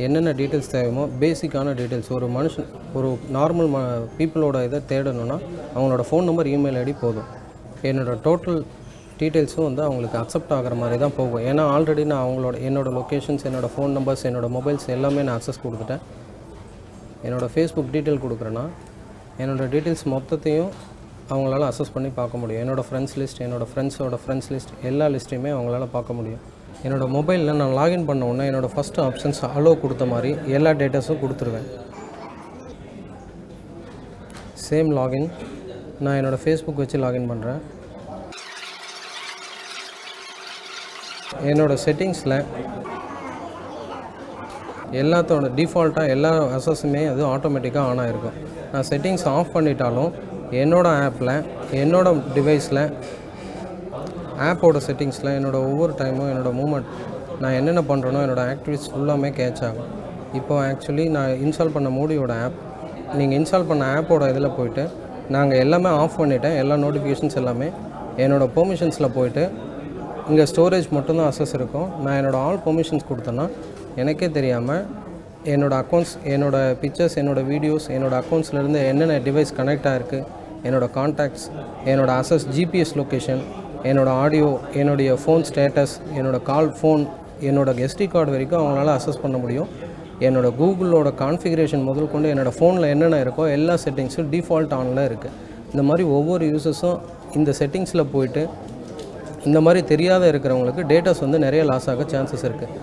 என்னென்ன டீட்டெயில்ஸ் தேவைமோ பேசிக்கான டீட்டெயில்ஸ். ஒரு மனுஷன், ஒரு நார்மல் பீப்புளோட இதை தேடணுன்னா அவங்களோட ஃபோன் நம்பர், இமெயில் ஐடி போதும். என்னோடய டோட்டல் டீட்டெயில்ஸும் வந்து அவங்களுக்கு அக்செப்ட் ஆகிற மாதிரி தான் போகும். ஏன்னா ஆல்ரெடி நான் என்னோடய லொக்கேஷன்ஸ், என்னோடய ஃபோன் நம்பர்ஸ், என்னோடய மொபைல்ஸ் எல்லாமே நான் அக்சஸ் கொடுத்துட்டேன். என்னோடய ஃபேஸ்புக் டீட்டெயில் கொடுக்குறேன்னா என்னோடய டீட்டெயில்ஸ் மொத்தத்தையும் அவங்களால அசஸ் பண்ணி பார்க்க முடியும். என்னோடய ஃப்ரெண்ட்ஸ் லிஸ்ட், என்னோடய ஃப்ரெண்ட்ஸோட ஃப்ரெண்ட்ஸ் லிஸ்ட் எல்லா லிஸ்ட்டையுமே அவங்களால பார்க்க முடியும். என்னோடய மொபைலில் நான் லாகின் பண்ண உடனே என்னோடய ஃபஸ்ட்டு ஆப்ஷன்ஸ் அலோ கொடுத்த மாதிரி எல்லா டேட்டாஸும் கொடுத்துருவேன். சேம் லாகின், நான் என்னோடய ஃபேஸ்புக் வச்சு லாகின் பண்ணுறேன். என்னோடய செட்டிங்ஸில் எல்லாத்தோட டிஃபால்ட்டாக எல்லா அசஸுமே அது ஆட்டோமேட்டிக்காக ஆன் ஆகிருக்கும். நான் செட்டிங்ஸ் ஆஃப் பண்ணிட்டாலும் என்னோடய ஆப்பில், என்னோடய டிவைஸில், ஆப்போட செட்டிங்ஸில் என்னோடய ஒவ்வொரு டைமும் என்னோடய மூமெண்ட், நான் என்னென்ன பண்ணுறேனோ என்னோடய ஆக்டிவிட்டிஸ் ஃபுல்லாமே கேட்ச் ஆகும். இப்போ ஆக்சுவலி நான் இன்ஸ்டால் பண்ண மோடியோட ஆப், நீங்கள் இன்ஸ்டால் பண்ண ஆப்போட இதில் போய்ட்டு நாங்கள் எல்லாமே ஆஃப் பண்ணிவிட்டேன். எல்லா நோட்டிஃபிகேஷன்ஸ் எல்லாமே என்னோடய பெர்மிஷன்ஸில் போய்ட்டு இங்கே ஸ்டோரேஜ் மட்டும்தான் அசஸ் இருக்கும். நான் என்னோடய ஆல் பெர்மிஷன்ஸ் கொடுத்தேன்னா எனக்கே தெரியாமல் என்னோடய அக்கௌண்ட்ஸ், என்னோடய பிக்சர்ஸ், என்னோடய வீடியோஸ், என்னோடய அக்கௌண்ட்ஸ்லேருந்து என்னென்ன டிவைஸ் கனெக்ட் ஆகிருக்கு, என்னோடய கான்டாக்ட்ஸ், என்னோடய அசஸ், ஜிபிஎஸ் லொக்கேஷன், என்னோடய ஆடியோ, என்னுடைய ஃபோன் ஸ்டேட்டஸ், என்னோடய கால் ஃபோன், என்னோடய எஸ்டி கார்டு வரைக்கும் அவங்களால அசஸ் பண்ண முடியும். என்னோடய கூகுளோட கான்ஃபிகரேஷன் முதல் கொண்டு என்னோடய ஃபோனில் என்னென்ன இருக்கோ எல்லா செட்டிங்ஸும் டிஃபால்ட் ஆனில் இருக்குது. இந்த மாதிரி ஒவ்வொரு யூசர்ஸும் இந்த செட்டிங்ஸில் போயிட்டு இந்த மாதிரி தெரியாத இருக்கிறவங்களுக்கு டேட்டாஸ் வந்து நிறைய லாஸ் ஆக சான்சஸ் இருக்குது.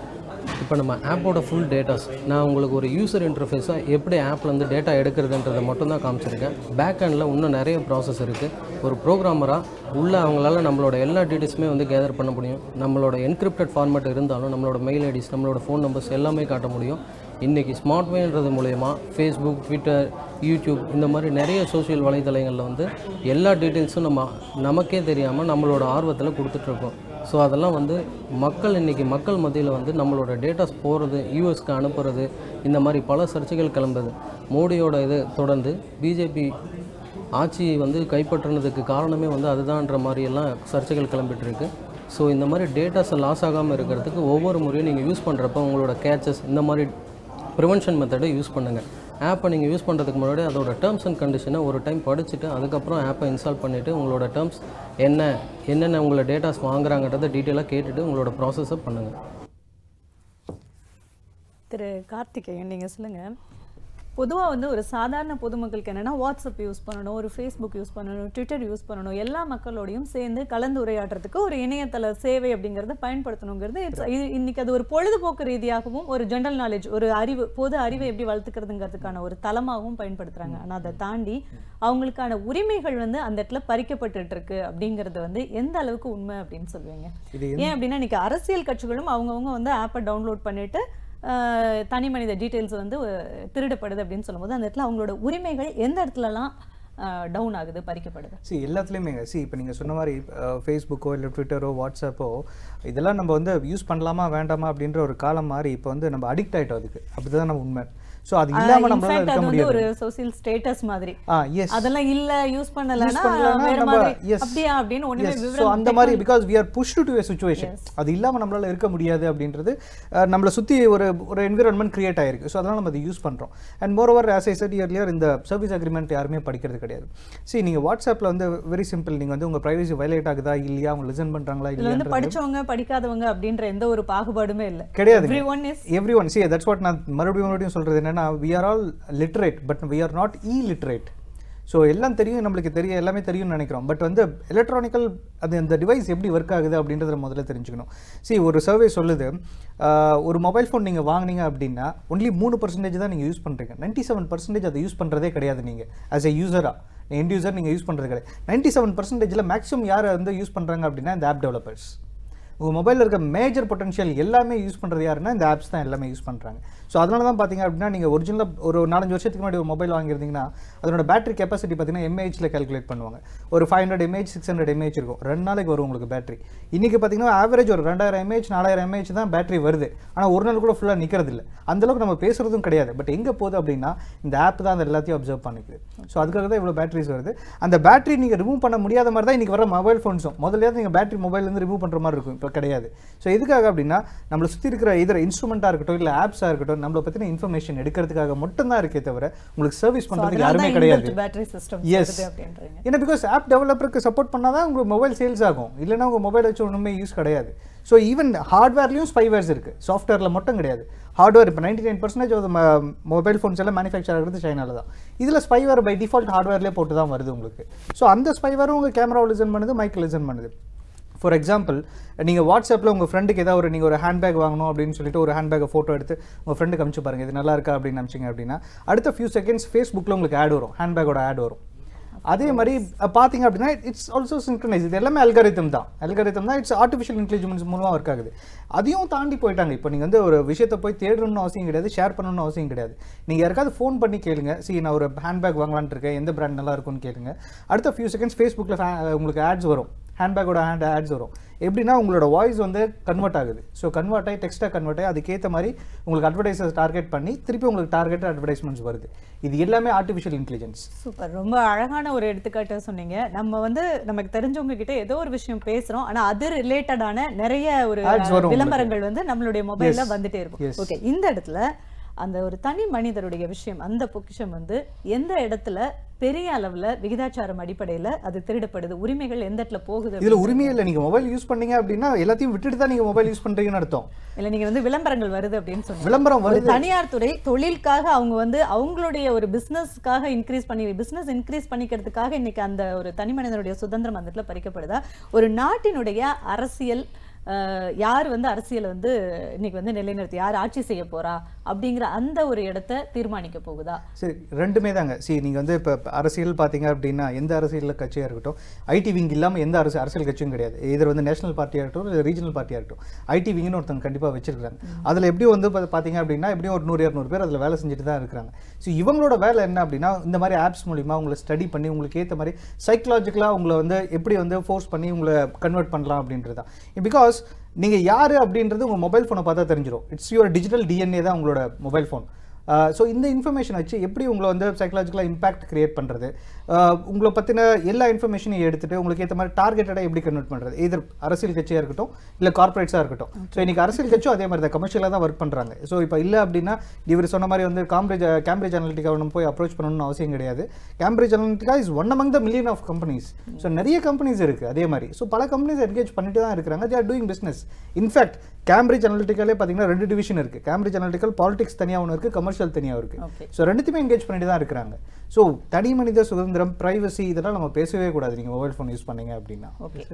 இப்போ நம்ம ஆப்போட ஃபுல் டேட்டாஸ் நான் உங்களுக்கு ஒரு யூசர் இன்டர்ஃபேஸாக எப்படி ஆப்லேருந்து டேட்டா எடுக்கிறதுன்றதை மட்டும்தான் காமிச்சிருக்கேன். பேக் ஹேண்டில் இன்னும் நிறைய ப்ராசஸ் இருக்குது. ஒரு ப்ரோக்ராமராக உள்ள அவங்களால நம்மளோட எல்லா டீட்டெயில்ஸுமே வந்து கேதர் பண்ண முடியும். நம்மளோட என்கிரிப்டட் ஃபார்மேட் இருந்தாலும் நம்மளோட மெயில் ஐடிஸ், நம்மளோட ஃபோன் நம்பர்ஸ் எல்லாமே காட்ட முடியும். இன்றைக்கி ஸ்மார்ட்வேன்றது மூலயமா ஃபேஸ்புக், ட்விட்டர், யூடியூப் இந்த மாதிரி நிறைய சோஷியல் வலைதளங்களில் வந்து எல்லா டீட்டெயில்ஸும் நமக்கே தெரியாமல் நம்மளோட ஆர்வத்தில் கொடுத்துட்ருக்கோம். ஸோ அதெல்லாம் வந்து இன்றைக்கி மக்கள் மத்தியில் வந்து நம்மளோட டேட்டாஸ் போகிறது, யூஎஸ்க்கு அனுப்புறது, இந்த மாதிரி பல சர்ச்சைகள் கிளம்புது. மோடியோட இது தொடர்ந்து பிஜேபி ஆட்சியை வந்து கைப்பற்றினதுக்கு காரணமே வந்து அதுதான்ற மாதிரியெல்லாம் சர்ச்சைகள் கிளம்பிட்டுருக்கு. ஸோ இந்த மாதிரி டேட்டாஸை லாஸ் ஆகாமல் இருக்கிறதுக்கு ஒவ்வொரு முறையும் நீங்கள் யூஸ் பண்ணுறப்ப உங்களோட கேச்சஸ் இந்த மாதிரி ப்ரிவென்ஷன் மெத்தடை யூஸ் பண்ணுங்கள். ஆப்பை நீங்கள் யூஸ் பண்ணுறதுக்கு முன்னாடி அதோட டேர்ம்ஸ் அண்ட் கண்டிஷனை ஒரு டைம் படிச்சுட்டு அதுக்கப்புறம் ஆப்பை இன்ஸ்டால் பண்ணிவிட்டு உங்களோட டேர்ம்ஸ் என்னென்ன உங்களோட டேட்டாஸ் வாங்குறாங்கன்றதை டீட்டெயிலாக கேட்டுட்டு உங்களோட ப்ராசஸை பண்ணுங்கள். திரு கார்த்திகேயன், நீங்கள் சொல்லுங்கள். பொதுவாக வந்து ஒரு சாதாரண பொதுமக்களுக்கு என்னென்னா வாட்ஸ்அப் யூஸ் பண்ணணும், ஒரு ஃபேஸ்புக் யூஸ் பண்ணணும், ட்விட்டர் யூஸ் பண்ணணும், எல்லா மக்களோடையும் சேர்ந்து கலந்துரையாடுறதுக்கு ஒரு இணையதள சேவை அப்படிங்கிறத பயன்படுத்தணுங்கிறது இன்னைக்கு அது ஒரு பொழுதுபோக்கு ரீதியாகவும் ஒரு ஜென்ரல் நாலேஜ், ஒரு பொது அறிவை எப்படி வளர்த்துக்கிறதுங்கிறதுக்கான ஒரு தளமாகவும் பயன்படுத்துகிறாங்க. ஆனால் அதை தாண்டி அவங்களுக்கான உரிமைகள் வந்து அந்த இடத்துல பறிக்கப்பட்டு இருக்கு அப்படிங்கிறது வந்து எந்த அளவுக்கு உண்மை அப்படின்னு சொல்லுவீங்க? ஏன் அப்படின்னா இன்னைக்கு அரசியல் கட்சிகளும் அவங்கவுங்க வந்து ஆப்பை டவுன்லோட் பண்ணிட்டு தனி மனித டீட்டெயில்ஸ் வந்து திருடப்படுது அப்படின்னு சொல்லும்போது அந்த இடத்துல அவங்களோட உரிமைகள் எந்த இடத்துலலாம் டவுன் ஆகுது, பறிக்கப்படுது? எல்லாத்துலேயுமே இப்போ நீங்கள் சொன்ன மாதிரி ஃபேஸ்புக்கோ இல்லை ட்விட்டரோ வாட்ஸ்அப்போ இதெல்லாம் நம்ம வந்து யூஸ் பண்ணலாமா வேண்டாமா அப்படின்ற ஒரு காலம் மாதிரி இப்போ வந்து நம்ம அடிக்ட் ஆகிட்டோம் அதுக்கு. அப்படி தான் நம்ம உண்மை. சோ அது இல்லாம நம்மளால இருக்க முடியாது. ஒரு சோஷியல் ஸ்டேட்டஸ் மாதிரி அதெல்லாம் இல்ல யூஸ் பண்ணலனா வேற மாதிரி அப்படியே அப்படினு ஒண்ணுமே விவரம். சோ அந்த மாதிரி because we are pushed to a situation. அது இல்லாம நம்மளால இருக்க முடியாது அப்படின்றது நம்மள சுத்தி ஒரு என்விரான்மென்ட் கிரியேட் ஆயிருக்கு. சோ அதனால நம்ம அதை யூஸ் பண்றோம். And moreover as I said earlier இந்த சர்வீஸ் அக்ரிமெண்ட் யாருமே படிக்கிறது கிடையாது. See நீங்க வாட்ஸ்அப்ல வந்து வெரி சிம்பிள், நீங்க வந்து உங்க பிரைவசி வயலேட் ஆகுதா இல்லையா, அவங்க லிசன் பண்றாங்களா இல்லையா, வந்து படிச்சவங்க படிக்காதவங்க அப்படின்ற எந்த ஒரு பாகுபாடுமே இல்ல. கிடையாது. everyone see that's what நான் மறுபடியும் சொல்றது we are all literate but we are not illiterate. So எல்லாம் தெரியும், நம்மளுக்கு தெரியும், எல்லாமே தெரியும்னு நினைக்கிறோம். பட் வந்து எலக்ட்ரானிக்கல் அந்த டிவைஸ் எப்படி ஒர்க் ஆகுது அப்படின்றத முதல்ல தெரிஞ்சுக்கணும். ஒரு சர்வே சொல்லுது ஒரு மொபைல் ஃபோன் நீங்கள் வாங்கினீங்க அப்படின்னா ஒன்லி 3% தான் நீங்கள் யூஸ் பண்ணுறீங்க. 97% அதை யூஸ் பண்ணுறதே கிடையாது. நீங்கள் ஆஸ் எ யூஸராக எண்ட் யூஸர் நீங்கள் யூஸ் பண்ணுறது கிடையாது. 97% மேக்ஸிமம் யார் வந்து யூஸ் பண்ணுறாங்க அப்படின்னா இந்த ஆப் டெவலப்பர்ஸ். உங்கள் மொபைலில் இருக்க மேஜர் பொட்டன்ஷியல் எல்லாமே யூஸ் பண்ணுறது யாருன்னா இந்த ஆப்ஸ் தான் எல்லாமே யூஸ் பண்ணுறாங்க. ஸோ அதனால தான் பார்த்தீங்க அப்படின்னா நீங்கள் ஒரிஜினலாக ஒரு 4-5 வருஷத்துக்கு முன்னாடி ஒரு மொபைல் வாங்கியிருந்தீங்கன்னா அதோட பேட்டரி கெப்பாசிட்டி பார்த்தீங்கன்னா எம்ஏஹெச்சில் கால்குலேட் பண்ணுவாங்க. ஒரு 500 mAh 600 mAh இருக்கும், 2 நாளைக்கு வரும் உங்களுக்கு பேட்டரி. இன்றைக்கி பார்த்தீங்கன்னா ஆவரேஜ் ஒரு 2000 mAh 4000 mAh தான் பேட்டரி வருது. ஆனால் ஒரு நாள் கூட ஃபுல்லாக நிற்கிறது இல்லை. அந்தளவுக்கு நம்ம பேசுகிறதும் கிடையாது. பட் எங்கே போகுது அப்படின்னா இந்த ஆப் தான் அந்த எல்லாத்தையும் அப்சர்வ் பண்ணிக்குது. ஸோ அதுக்காக தான் இவ்வளோ பேட்டரிஸ் வருது. அந்த பேட்டரி நீங்கள் ரிமூவ் பண்ண முடியாத மாதிரி தான் இன்றைக்கி வர மொபைல் ஃபோன்ஸும். முதல்ல நீங்கள் பேட்டரி மொபைல்லேருந்து ரிமூவ் பண்ணுற மாதிரி இருக்கும், இப்போ கிடையாது. ஸோ எதுக்காக அப்படின்னா நம்மளை சுற்றி இருக்கிற இதர இன்ஸ்ட்ருமெண்ட்டாக இருக்கட்டும் இல்லை ஆப்ஸாக இருக்கட்டும் நம்மளை பற்றின இன்ஃபர்மேஷன் எடுக்கிறதுக்காக மட்டும்தான் இருக்கே தவிர உங்களுக்கு சர்வீஸ் பண்ணுறதுக்கு யாருமே கிடையாது. ஏன்னா பிகாஸ் ஆப் டெவலப்பருக்கு சப்போர்ட் பண்ணால் தான் உங்களுக்கு மொபைல் சேல்ஸ் ஆகும், இல்லைன்னா உங்கள் மொபைல் வச்சு ஒன்றுமே யூஸ் கிடையாது. ஸோ ஈவன் ஹார்ட்வேர்லையும் ஸ்பைவேர்ஸ் இருக்குது, சாஃப்ட்வேரில் மட்டும் கிடையாது. ஹார்ட்வேர் இப்போ 99% மொபைல் ஃபோன்ஸ் எல்லாம் மேனுஃபேக்சர் ஆகிறது சைனாவில் தான். இதில் ஸ்பைவேர் பை டிஃபால்ட் ஹார்ட்வேர்லேயே போட்டு தான் வருது உங்களுக்கு. ஸோ அந்த ஸ்பைவேரும் உங்கள் கேமரா லிசன் பண்ணுது, மைக் லிசன் பண்ணுது. ஃபார் எக்ஸாம்பிள் நீங்கள் வாட்ஸ்அப்பில் உங்கள் ஃப்ரெண்டுக்கு ஏதாவது நீங்கள் ஒரு ஹேண்ட்பேக் வாங்கணும் அப்படின்னு சொல்லிட்டு ஒரு ஹேண்ட்பேக்கை ஃபோட்டோ எடுத்து உங்கள் ஃப்ரெண்டுக்கு அனுப்பிச்சு பாருங்கள், இது நல்லா இருக்கா அப்படின்னு அனுப்பிச்சிங்க அப்படின்னா அடுத்த ஃபியூ செகண்ட்ஸ் ஃபேஸ்புக்கில் உங்களுக்கு ஆட் வரும், ஹேண்ட்பேக்கோட ஆட் வரும். அதே மாதிரி பார்த்தீங்க அப்படின்னா இட்ஸ் ஆல்சோ சிங்க்ரனைஸ். இது எல்லாமே அல்காரிதம் தான். இட்ஸ் ஆர்டிஃபிஷியல் இன்டெலிஜென்ஸ் மூலமாக ஒர்க் ஆகுது. அதையும் தாண்டி போயிட்டாங்க. இப்போ நீங்கள் வந்து ஒரு விஷயத்தை போய் தேடணும்னு அவசியம் கிடையாது, ஷேர் பண்ணணும்னு அவசியம் கிடையாது. நீங்கள் யாருக்காவது ஃபோன் பண்ணி கேளுங்க, நான் ஒரு ஹேண்ட்பேக் வாங்கலான்ட்டு இருக்கேன், எந்த பிராண்ட் நல்லா இருக்கும்னு கேளுங்க. அடுத்த ஃபியூ செகண்ட்ஸ் ஃபேஸ்புக்கில் உங்களுக்கு ஆட்ஸ் வரும், ஹேண்ட்பேக்கோட ஆட்ஸ் வரும். எப்படின்னா உங்களோட வாய்ஸ் வந்து கன்வெர்ட் ஆகுது. ஸோ கன்வெர்ட் ஆகி டெக்ஸ்ட்டாக கன்வெர்ட் ஆகி அதுக்கேற்ற மாதிரி உங்களுக்கு அட்வர்டைசர்ஸ் டார்கெட் பண்ணி திருப்பி உங்களுக்கு டார்கெட் அட்வர்டைஸ்மெண்ட்ஸ் வருது. இது எல்லாமே ஆர்டிஃபிஷியல் இன்டெலிஜென்ஸ். சூப்பர், ரொம்ப அழகான ஒரு எடுத்துக்காட்டு சொன்னீங்க. நம்ம வந்து நமக்கு தெரிஞ்சவங்க கிட்ட ஏதோ ஒரு விஷயம் பேசுறோம், ஆனா அது ரிலேட்டடான நிறைய ஒரு விளம்பரங்கள் வந்து நம்மளுடைய மொபைல்ல வந்துட்டே இருக்கும். ஓகே, இந்த இடத்துல அந்த ஒரு தனி மனிதருடைய விஷயம், அந்த பொக்கிஷம் வந்து எந்த இடத்துல பெரிய அளவுல விகிதாச்சாரம் அடிப்படையில் அது திருடப்படுது, உரிமைகள் எந்த இடத்துல போகுது? இதுல உரிமையே இல்லை. நீங்க மொபைல் யூஸ் பண்ணீங்க அப்படின்னா எல்லாத்தையும் விட்டுட்டு தான் நீங்க மொபைல் யூஸ் பண்றீங்கன்னு அர்த்தம். இல்ல நீங்க வந்து விளம்பரங்கள் வருது அப்படின்னு சொன்னீங்க. விளம்பரம் வருது. தனியார் துறை தொழிலுக்காக அவங்க வந்து அவங்களுடைய ஒரு பிசினஸ்க்காக பிசினஸ் இன்க்ரீஸ் பண்ணிக்கிறதுக்காக இன்னைக்கு அந்த ஒரு தனி மனிதனுடைய சுதந்திரம் அந்த இடத்துல பறிக்கப்படுதா? ஒரு நாட்டினுடைய அரசியல் யார் வந்து அரசியலை வந்து இன்னைக்கு வந்து நிலைநிறுத்தி யார் ஆட்சி செய்ய போறா அப்படிங்கிற அந்த ஒரு இடத்தை தீர்மானிக்க போகுதா? சரி, ரெண்டுமே தாங்க. நீங்க வந்து இப்போ அரசியல் பார்த்தீங்க அப்படின்னா எந்த அரசியல் கட்சியாக இருக்கட்டும், ஐடி விங் இல்லாமல் எந்த அரசியல் கட்சியும் கிடையாது. இதில் வந்து நேஷனல் பார்ட்டியாக இருக்கட்டும் இல்லை ரீஜனல் பார்ட்டியாக இருக்கட்டும், ஐடி விங்னு ஒருத்தவங்க கண்டிப்பாக வச்சிருக்காங்க. அதில் எப்படியும் வந்து பார்த்தீங்க அப்படின்னா எப்படியும் ஒரு 100-200 பேர் அதில் வேலை செஞ்சுட்டு தான் இருக்கிறாங்க. ஸோ இவங்களோட வேலை என்ன அப்படின்னா இந்த மாதிரி ஆப்ஸ் மூலிமா உங்களை ஸ்டடி பண்ணி உங்களுக்கு ஏற்ற மாதிரி சைக்கலாஜிக்கலாக உங்களை வந்து எப்படி வந்து ஃபோர்ஸ் பண்ணி உங்களை கன்வெர்ட் பண்ணலாம் அப்படின்றது தான். பிகாஸ் நீங்கள் யார் அப்படின்றது உங்கள் மொபைல் ஃபோனை பார்த்தா தெரிஞ்சிடும். இட்ஸ் யுவர் டிஜிட்டல் டிஎன்ஏ தான் உங்களோட மொபைல் ஃபோன். ஸோ இந்த இன்ஃபர்மேஷன் வச்சு எப்படி உங்களை வந்து சைக்கலாஜிக்கலாக இம்பாக்ட் கிரியேட் பண்ணுறது, உங்களை பற்றின எல்லா இன்ஃபர்மேஷனையும் எடுத்துகிட்டு உங்களுக்கு ஏற்ற மாதிரி டார்கெட்டடாக எப்படி கன்வெர்ட் பண்ணுறது, எதிர் அரசியல் கட்சியாக இருக்கட்டும் இல்லை கார்பரேட்ஸாக இருக்கட்டும். ஸோ இன்றைக்கி அரசியல் கட்சியும் அதே மாதிரி தான் கமர்ஷியலாக தான் ஒர்க் பண்ணுறாங்க. ஸோ இப்போ இல்லை அப்படின்னா இவர் சொன்ன மாதிரி வந்து கேம்பிரிட்ஜ் அனலிட்டிக்கா நம்ம போய் அப்ரோச் பண்ணணும்னு அவசியம் கிடையாது. Cambridge Analytica is one among the million of companies. So நிறைய கம்பெனிஸ் இருக்குது அதே மாதிரி. ஸோ பல கம்பெனிஸ் என்கேஜ் பண்ணிட்டு தான் இருக்கிறாங்க. They are doing business. In fact Cambridge அனலிட்டிக்காலே பார்த்தீங்கன்னா 2 டிவிஷன் இருக்குது. கேம்பிரிட்ஜ் அனலிட்டிக்கல் பாலிடிக்ஸ் தனியாக ஒன்று இருக்குது, கமர்ஷியல் தனியாக இருக்குது. ஸோ ரெண்டுத்தையுமே என்கேஜ் பண்ணிட்டு தான் இருக்கிறாங்க. ஸோ தனி மனித சுதந்திரம், பிரைவசி இதெல்லாம் நம்ம பேசவே கூடாது நீங்கள் மொபைல் ஃபோன் யூஸ் பண்ணீங்க அப்படின்னா.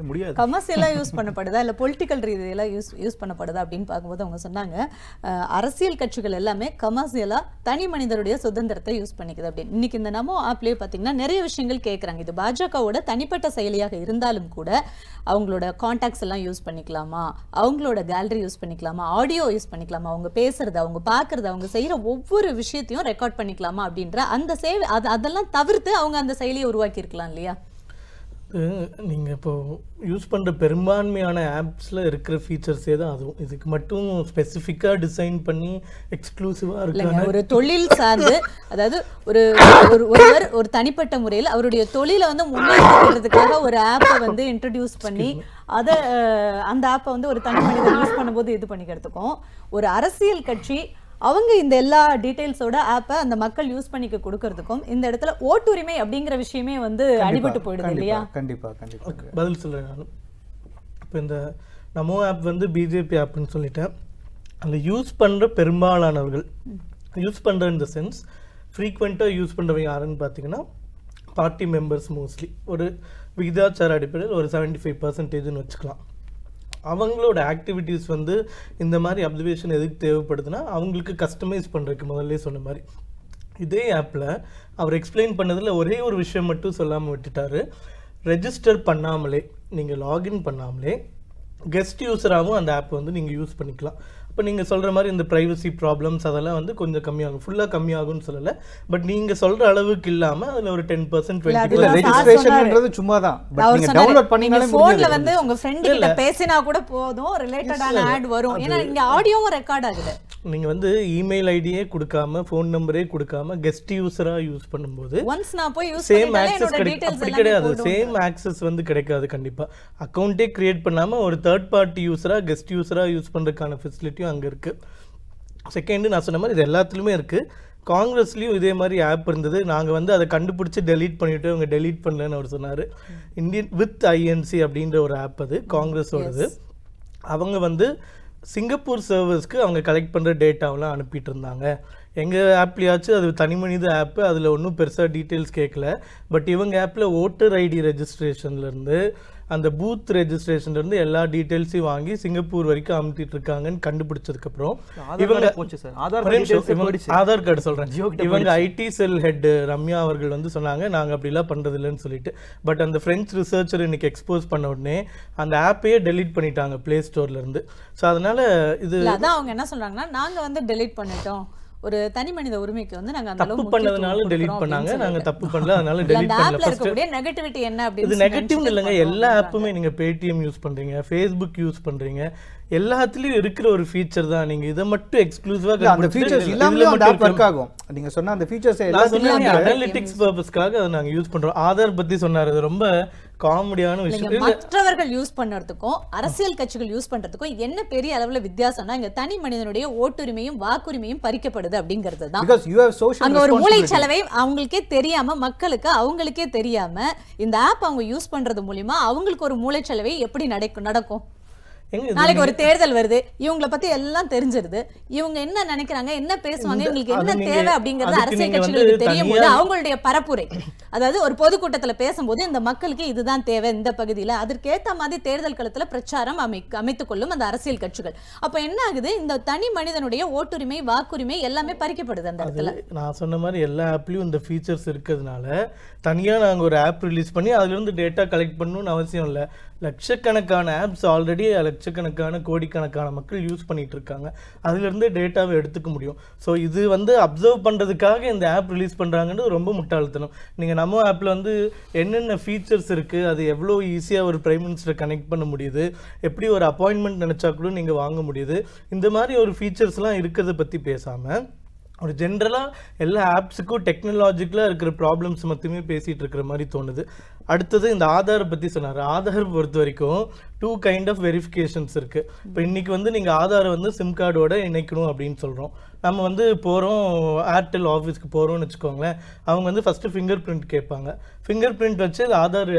முடியாது. கமர்ஷியலாக யூஸ் பண்ணப்படுதா இல்லை பொலிட்டிக்கல் ரீதியெல்லாம் யூஸ் பண்ணப்படுதா அப்படின்னு பார்க்கும்போது அவங்க சொன்னாங்க அரசியல் கட்சிகள் எல்லாமே கமர்ஷியலாக தனி மனிதருடைய சுதந்திரத்தை யூஸ் பண்ணிக்குது அப்படின்னு. இன்னைக்கு இந்த நமோ ஆப்லேயே பார்த்தீங்கன்னா நிறைய விஷயங்கள் கேட்குறாங்க. இது பாஜகவோட தனிப்பட்ட செயலியாக இருந்தாலும் கூட அவங்களோட கான்டாக்ட்ஸ் எல்லாம் யூஸ் பண்ணிக்கலாமா, அவங்களோட கேலரி யூஸ் பண்ணிக்கலாமா, ஆடியோ யூஸ் பண்ணிக்கலாமா, அவங்க பேசுறது, அவங்க பார்க்கறது, அவங்க செய்கிற ஒவ்வொரு விஷயத்தையும் ரெக்கார்ட் பண்ணிக்கலாமா அப்படின்ற அந்த சேவை அதெல்லாம் தவிர்த்து அவங்க அந்த செயலியை உருவாக்கி இருக்கலாம் இல்லையா? நீங்கள் இப்போ யூஸ் பண்ணுற பெரும்பான்மையான ஆப்ஸில் இருக்கிற ஃபீச்சர்ஸே தான் அதுவும். இதுக்கு மட்டும் ஸ்பெசிஃபிக்காக டிசைன் பண்ணி எக்ஸ்க்ளூசிவாக இருக்காங்க. ஒரு தொழில் சார்ந்து, அதாவது ஒருவர் ஒரு தனிப்பட்ட முறையில் அவருடைய தொழிலை வந்து முன்னேற்றத்துக்காக ஒரு ஆப்பை வந்து இன்ட்ரடியூஸ் பண்ணி அதை அந்த ஆப்பை வந்து ஒரு தனி மனிதர் யூஸ் பண்ணும்போது இது பண்ணிக்கிறதுக்கும், ஒரு அரசியல் கட்சி அவங்க இந்த எல்லா டீடைல்ஸோட ஆப்பை அந்த மக்கள் யூஸ் பண்ணிக்க கொடுக்கறதுக்கும் இந்த இடத்துல ஓட்டுரிமை அப்படிங்கிற விஷயமே வந்து அடிபட்டு போயிடுது இல்லையா? கண்டிப்பாக பதில் சொல்கிறேன் நானும். இப்போ இந்த நமோ ஆப் வந்து பிஜேபி ஆப்னு சொல்லிட்டேன். அந்த யூஸ் பண்ணுற பெரும்பாலானவர்கள் யூஸ் பண்ணுற இந்த சென்ஸ் ஃப்ரீக்வெண்ட்டாக யூஸ் பண்ணுறவங்க யாருன்னு பார்த்தீங்கன்னா பார்ட்டி மெம்பர்ஸ் மோஸ்ட்லி. ஒரு விகிதாச்சார அடிப்படையில் ஒரு 75%ன்னு வச்சுக்கலாம். அவங்களோட ஆக்டிவிட்டீஸ் வந்து இந்த மாதிரி அப்சர்வேஷன் எதுக்கு தேவைப்படுதுன்னா அவங்களுக்கு கஸ்டமைஸ் பண்ணுறதுக்கு முதல்ல சொன்ன மாதிரி. இதே ஆப்பில் அவர் எக்ஸ்பிளைன் பண்ணதில் ஒரே ஒரு விஷயம் மட்டும் சொல்லாமல் விட்டுட்டாரு. ரெஜிஸ்டர் பண்ணாமலே, நீங்கள் லாகின் பண்ணாமலே கெஸ்ட் யூஸராகவும் அந்த ஆப் வந்து நீங்கள் யூஸ் பண்ணிக்கலாம். இப்போ நீங்கள் சொல்கிற மாதிரி இந்த ப்ரைவசி ப்ராப்ளம்ஸ் அதெல்லாம் வந்து கொஞ்சம் கம்மியாகும். ஃபுல்லாக கம்மியாகும்னு சொல்லலை, பட் நீங்கள் சொல்கிற அளவுக்கு இல்லாமல் அதில் ஒரு 10% 20% ரெஜிஸ்ட்ரேஷன்ன்றது சும்மா தான். பட் நீங்க டவுன்லோட் பண்ணீங்கனாலே ஃபோன்ல வந்து உங்க ஃப்ரெண்ட் கிட்ட பேசினா கூட போதும், ரிலேட்டடான ஆட் வரும். ஏன்னா இங்க ஆடியோவும் ரெக்கார்ட் ஆகுது. நீங்கள் வந்து இமெயில் ஐடியே கொடுக்காம ஃபோன் நம்பரே கொடுக்காம கெஸ்ட் யூஸராக யூஸ் பண்ணும்போது ஒன்ஸ் நான் போய் யூஸ் சேம் ஆக்சஸ் கிடைக்கும். அப்படி கிடையாது, சேம் ஆக்சஸ் வந்து கிடைக்காது. கண்டிப்பாக அக்கௌண்ட்டே கிரியேட் பண்ணாமல் ஒரு தேர்ட் பார்ட்டி யூஸராக கெஸ்ட் யூஸராக யூஸ் பண்ணுறதுக்கான ஃபெசிலிட்டியும் அங்கே இருக்குது. செகண்டு நான் சொன்ன மாதிரி இது எல்லாத்துலேயுமே இருக்குது. காங்கிரஸ்லேயும் இதே மாதிரி ஆப் இருந்தது. நாங்கள் வந்து அதை கண்டுபிடிச்சி டெலீட் பண்ணிவிட்டு அவங்க டெலீட் பண்ணலன்னு அவர் சொன்னார். இந்தியன் வித் ஐஎன்சி அப்படின்ற ஒரு ஆப் அது காங்கிரஸோடது. அவங்க வந்து சிங்கப்பூர் சர்வர்ஸ்க்கு அவங்க கலெக்ட் பண்ணுற டேட்டாவெலாம் அனுப்பிட்டு இருந்தாங்க. எங்கள் ஆப்லேயாச்சும் அது தனி மனித ஆப்பு, அதில் ஒன்றும் பெருசாக டீட்டெயில்ஸ் கேட்கல. பட் இவங்க ஆப்பில் ஓட்டர் ஐடி ரெஜிஸ்ட்ரேஷன்லேருந்து அந்த பூத் ரெஜிஸ்ட்ரேஷன்லேருந்து எல்லா டீட்டெயில்ஸையும் வாங்கி சிங்கப்பூர் வரைக்கும் அமுத்திட்டு இருக்காங்கன்னு கண்டுபிடிச்சதுக்கப்புறம் இவங்க ஆதார் கார்டு சொல்கிறேன், இவங்க ஐடி செல் ஹெட் ரம்யா அவர்கள் வந்து சொன்னாங்க நாங்கள் அப்படிலாம் பண்ணுறது இல்லைன்னு சொல்லிட்டு. பட் அந்த ஃப்ரெஞ்ச் ரிசர்ச்சர் இன்னைக்கு எக்ஸ்போஸ் பண்ண உடனே அந்த ஆப்பையே டெலீட் பண்ணிட்டாங்க ப்ளே ஸ்டோர்லேருந்து. ஸோ அதனால இது அதான் அவங்க என்ன சொல்கிறாங்கன்னா நாங்கள் வந்து டெலீட் பண்ணிட்டோம், ஒரு தனி மனித உரிமைக்கு வந்து நாங்க அந்த தப்பு பண்ணதுனால டெலீட் பண்ணாங்க, நாங்க தப்பு பண்ணல அதனால டெலீட் பண்ணல. இருக்கக்கூடிய நெகட்டிவிட்டி என்ன அப்படி இது நெகட்டிவ் இல்லங்க. எல்லா ஆப்புமே நீங்க பேடிஎம் யூஸ் பண்றீங்க, ஃபேஸ்புக் யூஸ் பண்றீங்க, எல்லாத்துலயும் இருக்கிற ஒரு ஃபீச்சர் தான். நீங்க இத மட்டும் எக்ஸ்க்ளூசிவா அந்த ஃபீச்சர்ஸ் இல்லாம அந்த ஆப் வர்க் ஆகும். நீங்க சொன்ன அந்த ஃபீச்சர்ஸ் எல்லாத்துலயும் அனலிட்டிக்ஸ் பர்பஸ்க்காக அதை நாங்க யூஸ் பண்றோம். ஆதார் பத்தி சொன்னாரு, அது ரொம்ப காமெடியான விஷயம். மற்றவர்கள் யூஸ் பண்றதுக்கும் அரசியல் கட்சிகள் யூஸ் பண்றதுக்கும் என்ன பெரிய அளவுல வித்தியாசம்னா இங்க தனி மனிதனுடைய ஓட்டுரிமையும் வாக்குரிமையும் பறிக்கப்படுது அப்படிங்கிறது தான். அங்க ஒரு மூளை செலவை அவங்களுக்கே தெரியாம, மக்களுக்கு அவங்களுக்கே தெரியாம இந்த ஆப் அவங்க யூஸ் பண்றது மூலமா அவங்களுக்கு ஒரு மூளை செலவை எப்படி நடக்கும்? நாளைக்கு ஒரு தேர்தல் வருது, இவங்கள பத்தி எல்லாம் தெரிஞ்சிருது, இவங்க என்ன நினைக்கிறாங்க, என்ன பேசுவாங்க, இவங்களுக்கு என்ன தேவை அப்படிங்கறது அரசியல் கட்சிகளுக்கு தெரியும் போது அவங்களுடைய பரப்புரை, அதாவது ஒரு பொதுக்கூட்டத்துல பேசும்போது இந்த மக்களுக்கு இதுதான் தேவை இந்த பகுதியில, அதற்கேற்ற மாதிரி தேர்தல் களத்துல பிரச்சாரம் அமைத்துக் கொள்ளும் அந்த அரசியல் கட்சிகள். அப்ப என்ன ஆகுது, இந்த தனி மனிதனுடைய ஓட்டுரிமை, வாக்குரிமை எல்லாமே பறிக்கப்படுது அந்த இடத்துல. நான் சொன்ன மாதிரி எல்லா ஆப்லயும் இந்த ஃபீச்சர்ஸ் இருக்கிறதுனால தனியா நாங்க ஒரு ஆப் ரிலீஸ் பண்ணி அதுல இருந்து டேட்டா கலெக்ட் பண்ணணும்னு அவசியம் இல்லை. லட்சக்கணக்கான ஆப்ஸ் ஆல்ரெடி லட்சக்கணக்கான கோடிக்கணக்கான மக்கள் யூஸ் பண்ணிட்டு இருக்காங்க, அதுல இருந்து டேட்டாவை எடுத்துக்க முடியும். ஸோ இது வந்து அப்சர்வ் பண்றதுக்காக இந்த ஆப் ரிலீஸ் பண்றாங்கன்றது ரொம்ப முட்டாள்தனம். நீங்க நம்ம ஆப்ல வந்து என்னென்ன ஃபீச்சர்ஸ் இருக்கு, அது எவ்வளோ ஈஸியா ஒரு பிரைம் மினிஸ்டரை கனெக்ட் பண்ண முடியுது, எப்படி ஒரு அப்பாயின்மெண்ட் நினைச்சா கூட நீங்க வாங்க முடியுது, இந்த மாதிரி ஒரு ஃபீச்சர்ஸ்லாம் இருக்கிறத பத்தி பேசாம ஒரு ஜென்ரலாக எல்லா ஆப்ஸுக்கும் டெக்னாலஜிக்கலாக இருக்கிற ப்ராப்ளம்ஸ் மட்டுமே பேசிகிட்டு இருக்கிற மாதிரி தோணுது. அடுத்தது இந்த ஆதாரை பற்றி சொன்னார். ஆதார் பொறுத்த வரைக்கும் 2 கைண்ட் ஆஃப் வெரிஃபிகேஷன்ஸ் இருக்குது. இப்போ இன்றைக்கி வந்து நீங்கள் ஆதாரை வந்து சிம் கார்டோட இணைக்கணும் அப்படின்னு சொல்கிறோம். நம்ம வந்து போகிறோம், ஏர்டெல் ஆஃபீஸ்க்கு போகிறோம்னு வச்சுக்கோங்களேன், அவங்க வந்து ஃபஸ்ட்டு ஃபிங்கர் பிரிண்ட் கேட்பாங்க. ஃபிங்கர் பிரிண்ட் வச்சு ஆதார்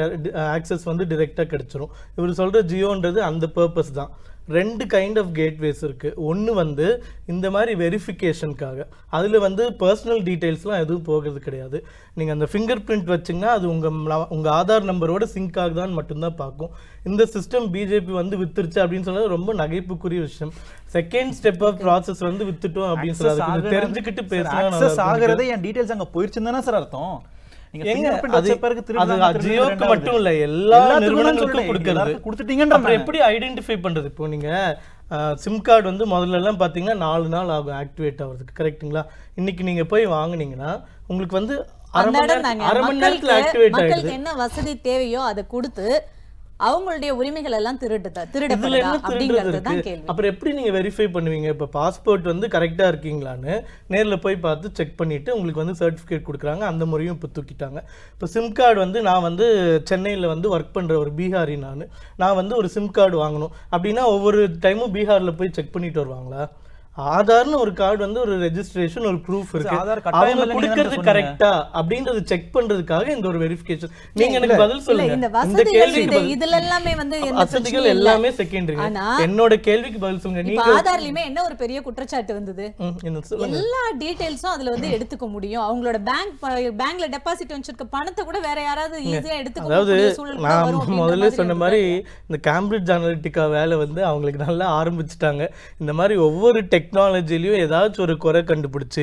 ஆக்சஸ் வந்து டிரெக்டாக கிடச்சிரும். இவர் சொல்கிற ஜியோன்றது அந்த பர்பஸ் தான். 2 கைண்ட் ஆஃப் கேட்வேஸ் இருக்குது. ஒன்று வந்து இந்த மாதிரி வெரிஃபிகேஷனுக்காக, அதில் வந்து பர்சனல் டீட்டெயில்ஸ்லாம் எதுவும் போகிறது கிடையாது. நீங்கள் அந்த ஃபிங்கர் பிரிண்ட் வச்சிங்கன்னா அது உங்கள் ஆதார் நம்பரோட சிங்க் ஆகுதான்னு மட்டும்தான் பார்க்கும். இந்த சிஸ்டம் பிஜேபி வந்து வித்துருச்சு அப்படின்னு சொன்னது ரொம்ப நகைப்புக்குரிய விஷயம். செகண்ட் ஸ்டெப் ஆஃப் ப்ராசஸ் வந்து வித்துட்டோம் அப்படின்னு சொல்லாது, தெரிஞ்சுக்கிட்டு பேசுறது என் டீடைல்ஸ் அங்கே போயிருச்சுன்னு தானே சார் அர்த்தம். ஜியோக்கு மட்டும் இல்ல, எல்லா நிறுவனங்களுக்கும் கொடுத்துட்டீங்கன்ற எப்படி ஐடென்டிஃபை பண்றது? இப்போ நீங்க சிம் கார்டு வந்து முதல்ல எல்லாம் பாத்தீங்கன்னா 4 நாள் ஆகும் ஆக்டிவேட் ஆகிறதுக்கு, கரெக்ட்டுங்களா? இன்னைக்கு நீங்க போய் வாங்குனீங்கன்னா உங்களுக்கு வந்து அரை மணி நேரத்துல ஆக்டிவேட் ஆயிடுது. என்ன வசதி தேவையோ அதை கொடுத்து அவங்களுடைய உரிமைகள் எல்லாம் திருடப்படுதா அப்படிங்கிறது தான் கேள்வி. அப்புறம் எப்படி நீங்க வெரிஃபை பண்ணுவீங்க? இப்போ பாஸ்போர்ட் வந்து கரெக்டா இருக்கீங்களான்னு நேர்ல போய் பார்த்து செக் பண்ணிட்டு உங்களுக்கு வந்து சர்டிஃபிகேட் கொடுக்குறாங்க, அந்த முறையும் இப்போ தூக்கிட்டாங்க. இப்போ சிம் கார்டு வந்து நான் வந்து சென்னையில் வந்து ஒர்க் பண்ற ஒரு பீகாரி, நான் வந்து ஒரு சிம் கார்டு வாங்கணும் அப்படின்னா ஒவ்வொரு டைமும் பீகார்ல போய் செக் பண்ணிட்டு வருவாங்களா? ஆதார்னு ஒரு கார்டு வந்து ஒரு ரெஜிஸ்ட்ரேஷன், ஒரு ப்ரூஃப் இருக்கு, அவங்க கொடுக்கிறது கரெக்ட்டா அப்படின்றது செக் பண்றதுக்காக இந்த ஒரு வெரிஃபிகேஷன். நீங்க எனக்கு பதில் சொல்லுங்க. இந்த கேள்விக்கு இதுல எல்லாமே வந்து வசதிகள் எல்லாமே செகண்டரி. என்னோட கேள்விக்கு பதில் சொல்லுங்க. நீங்க ஆதார்லயுமே என்ன ஒரு பெரிய குற்றச்சாட்டு வந்தது, எல்லா டீடைல்ஸும் அதுல வந்து எடுத்துக்க முடியும், அவங்களோட பேங்க்ல டெபாசிட் வச்சிருக்க பணத்தை கூட வேற யாராவது ஈஸியா எடுத்துக்க முடியும் சூழல். நான் முதல்ல சொன்ன மாதிரி இந்த கேம்பிரிட்ஜ் அனலிட்டிகா வேலை வந்து அவங்களுக்கு நல்லா ஆரம்பிச்சுட்டாங்க. இந்த மாதிரி ஒவ்வொரு டெக்னாலஜிலையும் ஏதாச்சும் ஒரு குறை கண்டுபிடிச்சு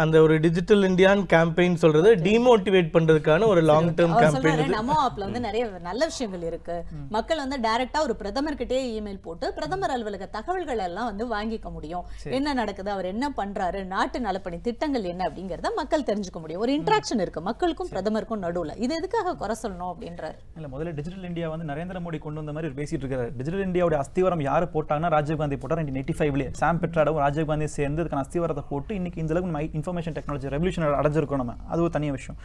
அந்த ஒரு டிஜிட்டல் இந்தியான் கேம்பெயின் சொல்றது டிமோட்டிவேட் பண்றதுக்கான ஒரு லாங் டேர்ம் கேம்பெயின். நமோ ஆப்ல வந்து நிறைய நல்ல விஷயங்கள் இருக்கு. மக்கள் வந்து டைரக்டா ஒரு பிரதமர் கிட்டே இமெயில் போட்டு பிரதமர் அலுவலக தகவல்கள் எல்லாம் வந்து வாங்கிக்க முடியும். என்ன நடக்குது, அவர் என்ன பண்றாரு, நாட்டு நலப்பணி திட்டங்கள் என்ன அப்படிங்கறத மக்கள் தெரிஞ்சுக்க முடியும். ஒரு இன்டராக்ஷன் இருக்கு மக்களுக்கும் பிரதமருக்கும் நடுவுல. இது எதுக்காக குறை சொல்லணும் அப்படின்றாரு. இல்ல, முதல்ல டிஜிட்டல் இந்தியா வந்து நரேந்திர மோடி கொண்டு வந்த மாதிரி பேசிட்டு இருக்காரு. டிஜிட்டல் இந்தியாவோட அஸ்திவாரம் யாரு போட்டாங்கன்னா ராஜீவ் காந்தி போட்டார் 1985. சாம் பெட்ராடோ ராஜீவ் காந்தி சேர்ந்து அதுக்கான அஸ்திவாரத்தை போட்டு இன்னைக்கு இந்த அளவுக்கு நம்ம இன்ஃபர்மேஷன் டெக்னாலஜி ரெவல்யூஷன் அடைஞ்சிருக்கோம். நம்ம அது ஒரு தனிய விஷயம்.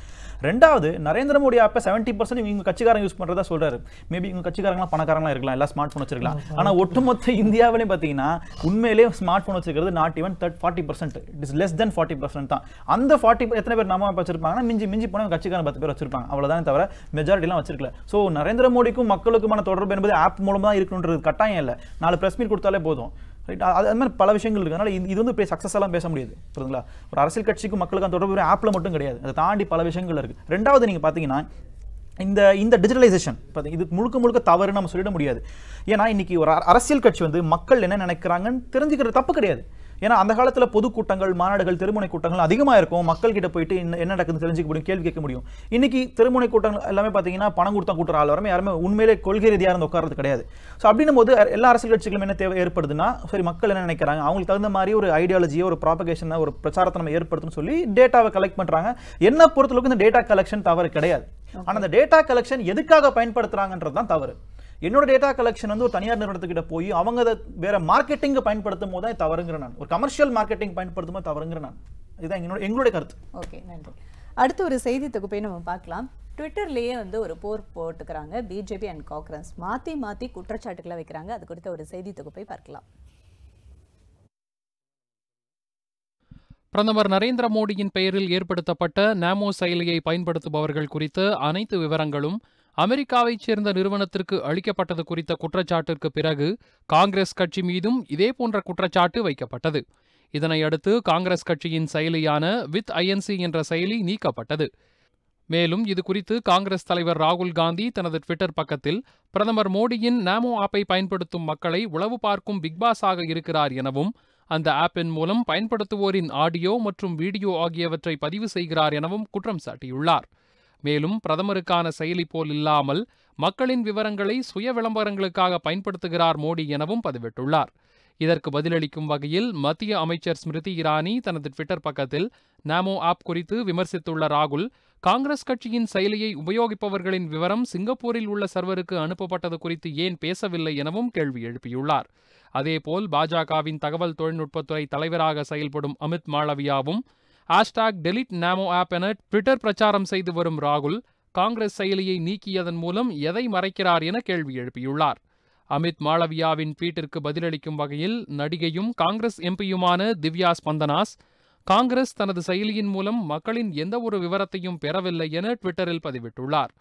ரெண்டாவது, நரேந்திர மோடி ஆப்பை 70% இவங்க கட்சிக்காரங்க யூஸ் பண்றதா சொல்றாரு. மேபி இவங்க கட்சிக்காரங்களா பணக்காரங்களா இருக்கலாம், எல்லா ஸ்மார்ட் போன் வச்சிருக்கலாம். ஆனா ஒட்டுமொத்த இந்தியாவிலையும் பாத்தீங்கன்னா உண்மையிலேயே ஸ்மார்ட் போன் வச்சிருக்கிறது not even 40%, it is less than 40% தான். அந்த 40 எத்தனை பேர் நம்ம வச்சிருப்பாங்கன்னா மிஞ்சி போன கட்சிக்காரங்க 10 பேர் வச்சிருப்பாங்க, அவ்வளவுதான் தவிர மெஜாரிட்டி எல்லாம் வச்சிருக்கல. சோ நரேந்திர மோடிக்கும் மக்களுக்குமான தொடர்பு என்பது ஆப் மூலமா தான் இருக்கணும்ன்றது கட்டாயம் இல்லை. 4 பிரஸ் மீட் கொடுத்தாலே போதும். அது மாதிரி பல விஷயங்கள் இருக்கு. அதனால இது வந்து இப்போ சக்ஸஸ் எல்லாம் பேச முடியாது, புரியுதுங்களா? ஒரு அரசியல் கட்சிக்கும் மக்களுக்கும் தொடர்பு ஆப்ல மட்டும் கிடையாது, அதை தாண்டி பல விஷயங்கள் இருக்கு. ரெண்டாவது, நீங்க பாத்தீங்கன்னா இந்த டிஜிட்டலைசேஷன் இது முழுக்க தவறுன்னு நம்ம சொல்லிட முடியாது. ஏன்னா இன்னைக்கு ஒரு அரசியல் கட்சி வந்து மக்கள் என்ன நினைக்கிறாங்கன்னு தெரிஞ்சுக்கிறது தப்பு கிடையாது. ஏன்னா அந்த காலத்துல பொதுக்கூட்டங்கள், மாநாடுகள், திருமுனை கூட்டங்கள் அதிகமா இருக்கும். மக்கள் கிட்ட போயிட்டு என்ன நடக்குதுன்னு தெரிஞ்சுக்க முடியும், கேள்வி கேட்க முடியும். இன்னைக்கு திருமுனை கூட்டங்கள் எல்லாமே பாத்தீங்கன்னா பணம் கொடுத்தா கூட்டுற ஆள் வரமே யாருமே உண்மையிலே கொள்கை ரீதியாக இருந்து உட்கார்றது கிடையாது. ஸோ அப்படின்னும் போது எல்லா அரசியல் கட்சிகளும் என்ன தேவை ஏற்படுதுன்னா, சரி மக்கள் என்ன நினைக்கிறாங்க, அவங்களுக்கு தகுந்த மாதிரி ஒரு ஐடியாலஜியோ ஒரு ப்ராபகேஷனை ஒரு பிரச்சாரத்தை நம்ம ஏற்படுத்தணும்னு சொல்லி டேட்டாவை கலெக்ட் பண்றாங்க. என்ன பொறுத்தளவுக்கு இந்த டேட்டா கலெக்ஷன் தவறு கிடையாது. ஆனா அந்த டேட்டா கலெக்ஷன் எதுக்காக பயன்படுத்துறாங்கன்றது தான் தவறு. என்னோட டேட்டா கலெக்ஷன் வந்து ஒரு தனியார் நிறுவனத்துக்கிட்ட போய் அவங்க அதை வேற மார்க்கெட்டிங் பயன்படுத்தும் போது தான் தவறுங்கிற நான், ஒரு கமர்ஷியல் மார்க்கெட்டிங் பயன்படுத்தும் போது தவறுங்கிற நான். இதுதான் எங்களுடைய கருத்து. ஓகே, நன்றி. அடுத்து ஒரு செய்தி தொகுப்பை நம்ம பார்க்கலாம். ட்விட்டர்லேயே வந்து ஒரு போர் போட்டுக்கிறாங்க பிஜேபி அண்ட் காங்கிரஸ், மாற்றி குற்றச்சாட்டுகளை வைக்கிறாங்க. அது குறித்த ஒரு செய்தி தொகுப்பை பார்க்கலாம். பிரதமர் நரேந்திர மோடியின் பெயரில் ஏற்படுத்தப்பட்ட நாமோ செயலியை பயன்படுத்துபவர்கள் குறித்த அனைத்து விவரங்களும் அமெரிக்காவைச் சேர்ந்த நிறுவனத்திற்கு அளிக்கப்பட்டது குறித்த குற்றச்சாட்டிற்கு பிறகு காங்கிரஸ் கட்சி மீதும் இதேபோன்ற குற்றச்சாட்டு வைக்கப்பட்டது. இதனையடுத்து காங்கிரஸ் கட்சியின் செயலியான வித் ஐஎன்சி என்ற செயலி நீக்கப்பட்டது. மேலும் இதுகுறித்து காங்கிரஸ் தலைவர் ராகுல் காந்தி தனது ட்விட்டர் பக்கத்தில் பிரதமர் மோடியின் நாமோ ஆப்பை பயன்படுத்தும் மக்களை உளவு பார்க்கும் பிக்பாஸாக இருக்கிறார் எனவும், அந்த ஆப்பின் மூலம் பயன்படுத்துவோரின் ஆடியோ மற்றும் வீடியோ ஆகியவற்றை பதிவு செய்கிறார் எனவும் குற்றம் சாட்டியுள்ளார். மேலும் பிரதமருக்கான செயலி போல் இல்லாமல் மக்களின் விவரங்களை சுய விளம்பரங்களுக்காக பயன்படுத்துகிறார் மோடி எனவும் பதிவிட்டுள்ளார். இதற்கு பதிலளிக்கும் வகையில் மத்திய அமைச்சர் ஸ்மிருதி இரானி தனது ட்விட்டர் பக்கத்தில் நாமோ ஆப் குறித்து விமர்சித்துள்ள ராகுல், காங்கிரஸ் கட்சியின் செயலியை உபயோகிப்பவர்களின் விவரம் சிங்கப்பூரில் உள்ள சர்வருக்கு அனுப்பப்பட்டது குறித்து ஏன் பேசவில்லை எனவும் கேள்வி எழுப்பியுள்ளார். அதேபோல் பாஜகவின் தகவல் தொழில்நுட்பத்துறை தலைவராக செயல்படும் அமித் மாளவியாவும் #delete நாமோ ஆப் என ட்விட்டர் பிரச்சாரம் செய்து வரும் ராகுல், காங்கிரஸ் செயலியை நீக்கியதன் மூலம் எதை மறைக்கிறார் என கேள்வி எழுப்பியுள்ளார். அமித் மாளவியாவின் ட்வீட்டிற்கு பதிலளிக்கும் வகையில் நடிகையும் காங்கிரஸ் எம்பியுமான திவ்யா ஸ்பந்தனாஸ், காங்கிரஸ் தனது செயலியின் மூலம் மக்களின் எந்தவொரு விவரத்தையும் பெறவில்லை என ட்விட்டரில் பதிவிட்டுள்ளார்.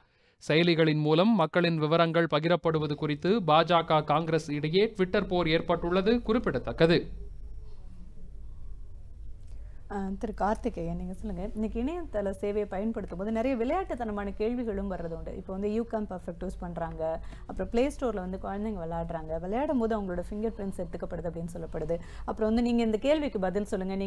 செயலிகளின் மூலம் மக்களின் விவரங்கள் பகிரப்படுவது குறித்து பாஜக காங்கிரஸ் இடையே ட்விட்டர் போர் ஏற்பட்டுள்ளது குறிப்பிடத்தக்கது. திரு கார்த்திகேயன், நீங்கள் சொல்லுங்கள், இன்றைக்கி இணையதள சேவையை பயன்படுத்தும் போது நிறைய விளையாட்டுத்தனமான கேள்விகளும் வர்றது உண்டு. இப்போ வந்து யூகாம் பர்ஃபெக்ட் யூஸ் பண்ணுறாங்க, அப்புறம் ப்ளே ஸ்டோரில் வந்து குழந்தைங்க விளையாடும் போது அவங்களோட ஃபிங்கர் பிரிண்ட்ஸ் எடுத்துக்கப்படுது அப்படின்னு சொல்லப்படுது. அப்புறம் வந்து நீங்கள் இந்த கேள்விக்கு பதில் சொல்லுங்கள்,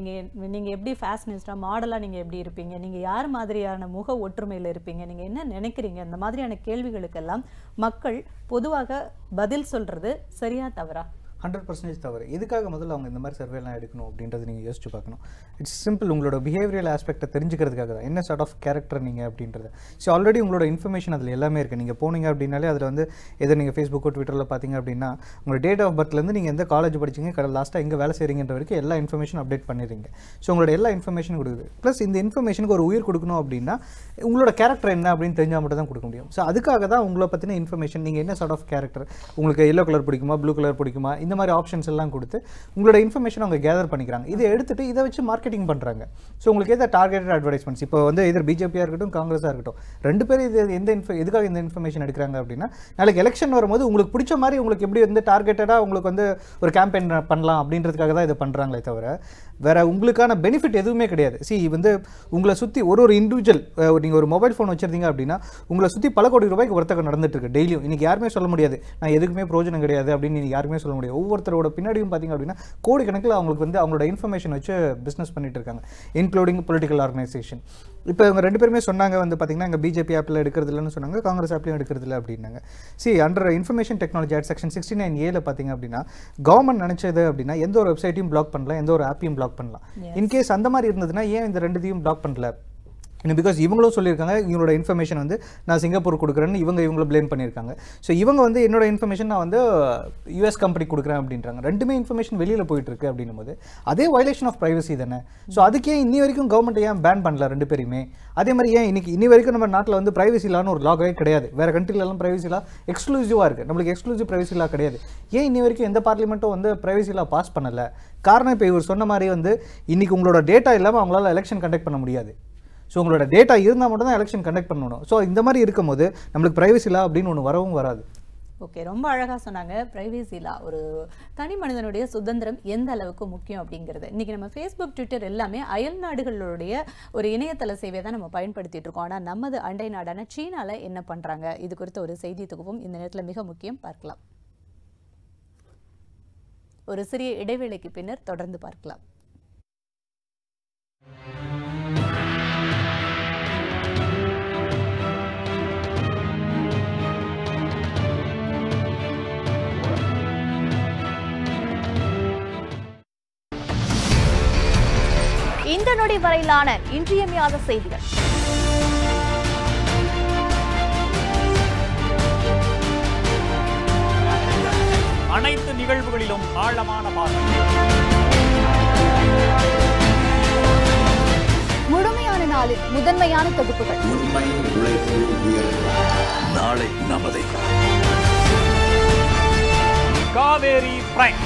நீங்கள் எப்படி ஃபேஷனிஸ்டாக மாடலாக நீங்கள் எப்படி இருப்பீங்க, நீங்கள் யார் மாதிரியான முக ஒற்றுமையில் இருப்பீங்க, நீங்கள் என்ன நினைக்கிறீங்க, இந்த மாதிரியான கேள்விகளுக்கெல்லாம் மக்கள் பொதுவாக பதில் சொல்கிறது சரியா தவறா? 100% தவறு. எதுக்காக முதல்ல அவங்க இந்த மாதிரி சர்வேலாம் எடுக்கணும் அப்படின்றது நீங்கள் யோசிச்சு பார்க்கணும். இட்ஸ் சிம்பிள், உங்களோட பிஹேவியல் ஆஸ்பெக்டை தெரிஞ்சுக்கிறதுக்காக தான். என்ன சார்ட் ஆஃப் கேரக்டர் நீங்கள் அப்படின்றது. ஸோ ஆல்ரெடி உங்களோட இன்ஃபர்மேஷன் அதில் எல்லாமே இருக்குது. நீங்கள் போனீங்க அப்படின்னாலே அதில் வந்து எதை நீங்கள் ஃபேஸ்புக்கோ ட்விட்டரில் பார்த்தீங்க அப்படின்னா உங்களோட டேட் ஆஃப் பர்த்லேருந்து நீங்கள் எந்த காலேஜ் படிச்சிங்க, லாஸ்ட்டாக எங்கே வேலை செய்கிறீங்கன்ற வரைக்கும் எல்லா இன்ஃபர்மேஷன் அப்டேட் பண்ணிடுறீங்க. ஸோ உங்களோட எல்லா இன்ஃபர்மேஷன் கொடுக்குது. ப்ளஸ் இந்த இன்ஃபர்மேஷனுக்கு ஒரு உயிர் கொடுக்கணும் அப்படின்னா உங்களோட கேரக்டர் என்ன அப்படின்னு தெரிஞ்சால் மட்டும் தான் கொடுக்க முடியும். ஸோ அதுக்காக தான் உங்களை பற்றின இன்ஃபர்மேஷன், நீங்கள் என்ன சார்ட் ஆஃப் கேரக்டர், உங்களுக்கு எல்லோ கலர் பிடிக்குமா, ப்ளூ கலர் பிடிக்குமா, இந்த மாதிரி ஆப்ஷன்ஸ் எல்லாம் கொடுத்து உங்களோட இன்ஃபர்மேஷன் அவங்க கேதர் பண்ணிக்கிறாங்க. இதை எடுத்துட்டு இதை வச்சு மார்க்கெட்டிங் பண்ணுறாங்க. ஸோ உங்களுக்கு எதாவது டார்கெட்டட் அட்வர்டைஸ்மெண்ட்ஸ், இப்போ வந்து எதிர் பிஜேபியாக இருக்கட்டும் காங்கிரஸாக இருக்கட்டும், ரெண்டு பேரும் இது எதுக்காக இந்த இன்ஃபர்மேஷன் எடுக்கிறாங்க அப்படின்னா, நாளைக்கு எலெக்ஷன் வரும்போது உங்களுக்கு பிடிச்ச மாதிரி உங்களுக்கு எப்படி வந்து டார்கெட்டடாக உங்களுக்கு வந்து ஒரு கேம்பெயின் பண்ணலாம் அப்படின்றதுக்காக தான் இதை பண்ணுறாங்களே தவிர வேற உங்களுக்கான பெனிஃபிட் எதுவுமே கிடையாது. வந்து உங்களை சுற்றி ஒரு இண்டிவிஜுவல், நீங்கள் ஒரு மொபைல் ஃபோன் வச்சுருந்தீங்க அப்படின்னா உங்களை சுற்றி பல கோடி ரூபாய்க்கு வர்த்தகம் நடந்துட்டு இருக்கு டெய்லியும். இன்றைக்கி யாருமே சொல்ல முடியாது நான் எதுக்குமே பிரோஜனம் கிடையாது அப்படின்னு நீங்கள் யாருமே சொல்ல முடியாது. ஒவ்வொருத்தரோட பின்னாடியும் பார்த்தீங்க அப்படின்னா கோடிக்கணக்கில் அவங்களுக்கு வந்து அவங்களோட இன்ஃபர்மேஷன் வச்சு பிஸ்னஸ் பண்ணிட்டு இருக்காங்க, இன்க்ளூடிங் பொலிட்டிக்கல் ஆர்கனைசேஷன். இப்போ இவங்க ரெண்டு பேருமே சொன்னாங்க வந்து பார்த்தீங்கன்னா எங்கள் பிஜேபி ஆப்பில் எடுக்கிறது இல்லைன்னு சொன்னாங்க, காங்கிரஸ் ஆப்லையும் எடுக்கிறது இல்லை அப்படின்னாங்க. Under information technology act section 69A பார்த்தீங்க அப்படின்னா கவர்மெண்ட் நினைச்சது அப்படின்னா எந்த ஒரு வெப்சைட்டையும் பிளாக் பண்ணலாம், எந்த ஒரு ஆப்பையும் பிளாக் பண்ணலாம். இன்கேஸ் அந்த மாதிரி இருந்ததுன்னா ஏன் இந்த ரெண்டுத்தையும் பிளாக் பண்ணல? பிகாஸ் இவங்களும் சொல்லியிருக்காங்க இவங்களோட இன்ஃபர்மேஷன் வந்து நான் சிங்கப்பூர் கொடுக்குறேன்னு இவங்களை பிளேம் பண்ணியிருக்காங்க. ஸோ இவங்க வந்து என்னோட இன்ஃபர்மேஷன் நான் வந்து யூஎஸ் கம்பெனி கொடுக்குறேன் அப்படின்றாங்க. ரெண்டுமே இன்ஃபர்மேஷன் வெளியில் போயிட்டு இருக்கு அப்படின்னும் போது அதே வயலேஷன் ஆஃப் பிரைவசி தானே. ஸோ அதுக்கே இன்னி வரைக்கும் கவர்மெண்ட் ஏன் பேன் பண்ணல ரெண்டு பேருமே? அதே மாதிரி ஏன் இன்னி வரைக்கும் நம்ம நாட்டில் வந்து பிரைவசி லான்னு ஒரு லாகவே கிடையாது. வேறு கண்ட்ரிலெல்லாம் பிரைவசி லா எக்ஸ்க்ளூசிவாக இருக்குது, நம்மளுக்கு எக்ஸ்க்ளூசிவ் பிரைவசி லா கிடையாது. ஏன் இன்னி வரைக்கும் எந்த பார்லிமெண்ட்டும் வந்து பிரைவசி லா பாஸ் பண்ணலை? காரணம் இப்போ இவர் சொன்ன மாதிரி வந்து இன்னைக்கு உங்களோட டேட்டா இல்லாமல் அவங்களால எலெக்ஷன் கண்டக்ட் பண்ண முடியாது. ஸோ உங்களோட டேட்டா இருந்தால் மட்டும் தான் எலெக்ஷன் கண்டக்ட் பண்ணணும். ஸோ இந்த மாதிரி இருக்கும்போது நம்மளுக்கு பிரைவசி லா அப்படின்னு ஒன்று வரவும் வராது. ஓகே, ரொம்ப அழகாக சொன்னாங்க. பிரைவேசி லா, ஒரு தனி மனிதனுடைய சுதந்திரம் எந்த அளவுக்கு முக்கியம் அப்படிங்கிறது. இன்றைக்கி நம்ம ஃபேஸ்புக், ட்விட்டர் எல்லாமே அயல் நாடுகளுடைய ஒரு இணையதள சேவையை தான் நம்ம பயன்படுத்திட்டு இருக்கோம். ஆனால் நமது அண்டை நாடான சீனாவில் என்ன பண்ணுறாங்க, இது குறித்த ஒரு செய்தி தொகுப்பும் இந்த நேரத்தில் மிக முக்கியம், பார்க்கலாம். ஒரு சிறிய இடைவேளைக்கு பின்னர் தொடர்ந்து பார்க்கலாம். இந்த நொடி வரையிலான இன்றியமையாத செய்திகள். அனைத்து நிகழ்வுகளிலும் ஆழமான பார்வை, முழுமையான நாளில் முதன்மையான தொகுப்புகள். நாளை நமதை. காவேரி பிரைம்.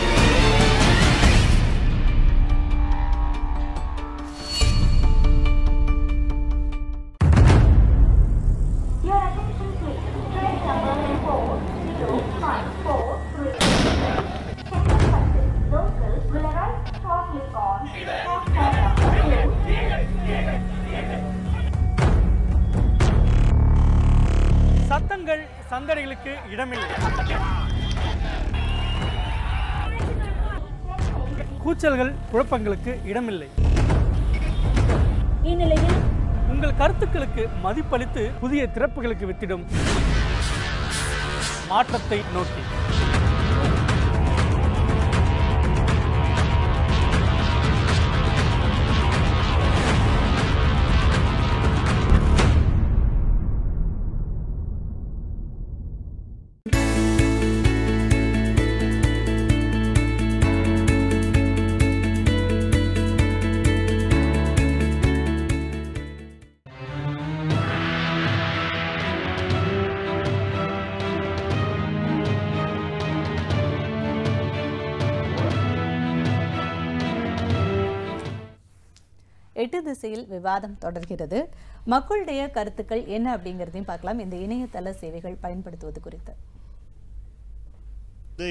குழப்பங்களுக்கு இடமில்லை. கூச்சல்கள் குழப்பங்களுக்கு இடமில்லை. இந்நிலையில் உங்கள் கருத்துக்களுக்கு மதிப்பளித்து புதிய திறப்புகளுக்கு வித்திடும் மாற்றத்தை நோக்கி. எட்டு திசையில் விவாதம் தொடர்கிறது. மக்களுடைய கருத்துக்கள் என்ன அப்படிங்கிறதையும் பார்க்கலாம். இந்த இணையதள சேவைகள் பயன்படுத்துவது குறித்து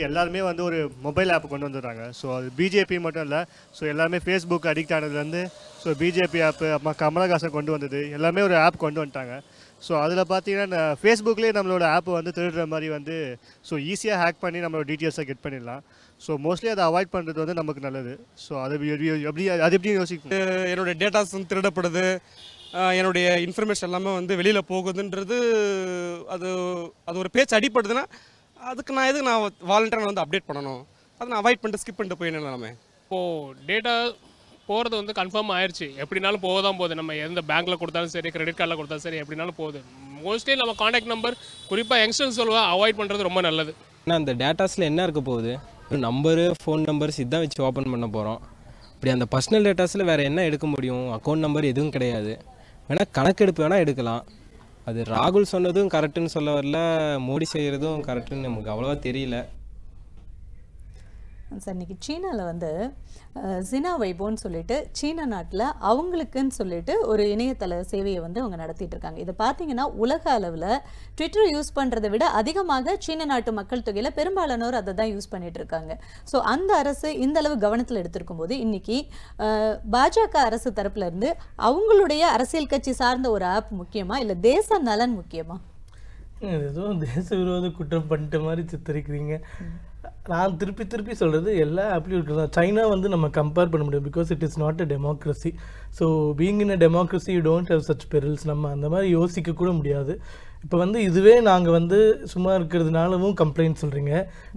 எல்லாருமே வந்து ஒரு மொபைல் ஆப் கொண்டு வந்துடுறாங்க. ஸோ அது பிஜேபி மட்டும் இல்லை, ஸோ எல்லாமே ஃபேஸ்புக் அடிக்ட் ஆனதுலேருந்து ஸோ பிஜேபி ஆப்பு அம்மா கமலஹாசன் கொண்டு வந்தது எல்லாமே ஒரு ஆப் கொண்டு வந்துட்டாங்க. ஸோ அதில் பார்த்தீங்கன்னா ஃபேஸ்புக்லேயே நம்மளோட ஆப் வந்து திருடுற மாதிரி வந்து ஸோ ஈஸியாக ஹேக் பண்ணி நம்மளோட டீட்டெயில்ஸை கெட் பண்ணிடலாம். ஸோ மோஸ்ட்லி அதை அவாய்ட் பண்ணுறது வந்து நமக்கு நல்லது. ஸோ அது எப்படி யோசிக்கும்? என்னுடைய டேட்டாஸ் வந்து திருடப்படுது, என்னுடைய இன்ஃபர்மேஷன் எல்லாமே வந்து வெளியில் போகுதுன்றது அது ஒரு பேச்சு அடிப்படுதுன்னா அதுக்கு நான் வாலண்டியராக வந்து அப்டேட் பண்ணணும். அதை நான் அவாய்ட் பண்ணிட்டு ஸ்கிப் பண்ணிட்டு போயிடணும். எல்லாமே இப்போது டேட்டா போகிறது வந்து கன்ஃபார்ம் ஆயிடுச்சு. எப்படினாலும் போக தான் போகுது. நம்ம எந்த பேங்க்கில் கொடுத்தாலும் சரி, கிரெடிட் கார்டில் கொடுத்தாலும் சரி, எப்படினாலும் போகுது. மோஸ்ட்லி நம்ம காண்டாக்ட் நம்பர் குறிப்பாக யங்ஸ்டர்ஸ் சொல்லுவா அவாய்ட் பண்ணுறது ரொம்ப நல்லது. ஏன்னா அந்த டேட்டாஸில் என்ன இருக்க போகுது? நம்பரு, ஃபோன் நம்பர்ஸ் இதான் வச்சு ஓப்பன் பண்ண போகிறோம். இப்படி அந்த பர்சனல் டேட்டாஸில் வேறு என்ன எடுக்க முடியும்? அக்கௌண்ட் நம்பர் எதுவும் கிடையாது. வேணால் கணக்கெடுப்பு வேணால் எடுக்கலாம். அது ராகுல் சொன்னதும் கரெக்டுன்னு சொல்ல வரல, மோடி செய்கிறதும் கரெக்டுன்னு நமக்கு அவ்வளோவா தெரியல. சார், இன்னைக்கு சீனாவில் வந்து ஜினா வைபோன்னு சொல்லிட்டு சீன நாட்டில் அவங்களுக்குன்னு சொல்லிட்டு ஒரு இணையதள சேவையை வந்து அவங்க நடத்திட்டு இருக்காங்க. இதை பார்த்தீங்கன்னா உலக அளவில் ட்விட்டர் யூஸ் பண்ணுறதை விட அதிகமாக சீன நாட்டு மக்கள் தொகையில் பெரும்பாலானோர் அதை தான் யூஸ் பண்ணிட்டு இருக்காங்க. ஸோ அந்த அரசு இந்த அளவு கவனத்தில் எடுத்திருக்கும் போது இன்னைக்கு பாஜக அரசு தரப்புல இருந்து அவங்களுடைய அரசியல் கட்சி சார்ந்த ஒரு ஆப் முக்கியமா இல்லை தேச நலன் முக்கியமா? ஏதோ தேச விரோத குற்றம் பண்ணிட்ட மாதிரி சித்தரிக்கிறீங்க. நான் திருப்பி சொல்கிறது எல்லா ஆப்லேயும் இருக்கிறது. சைனா வந்து நம்ம கம்பேர் பண்ண முடியும், because it is not a democracy. So being in a democracy you don't have such perils. நம்ம அந்த மாதிரி யோசிக்க கூட முடியாது. இப்போ வந்து இதுவே நாங்கள் வந்து சும்மா இருக்கிறதுனாலவும் கம்ப்ளைண்ட் சொல்கிறீங்க.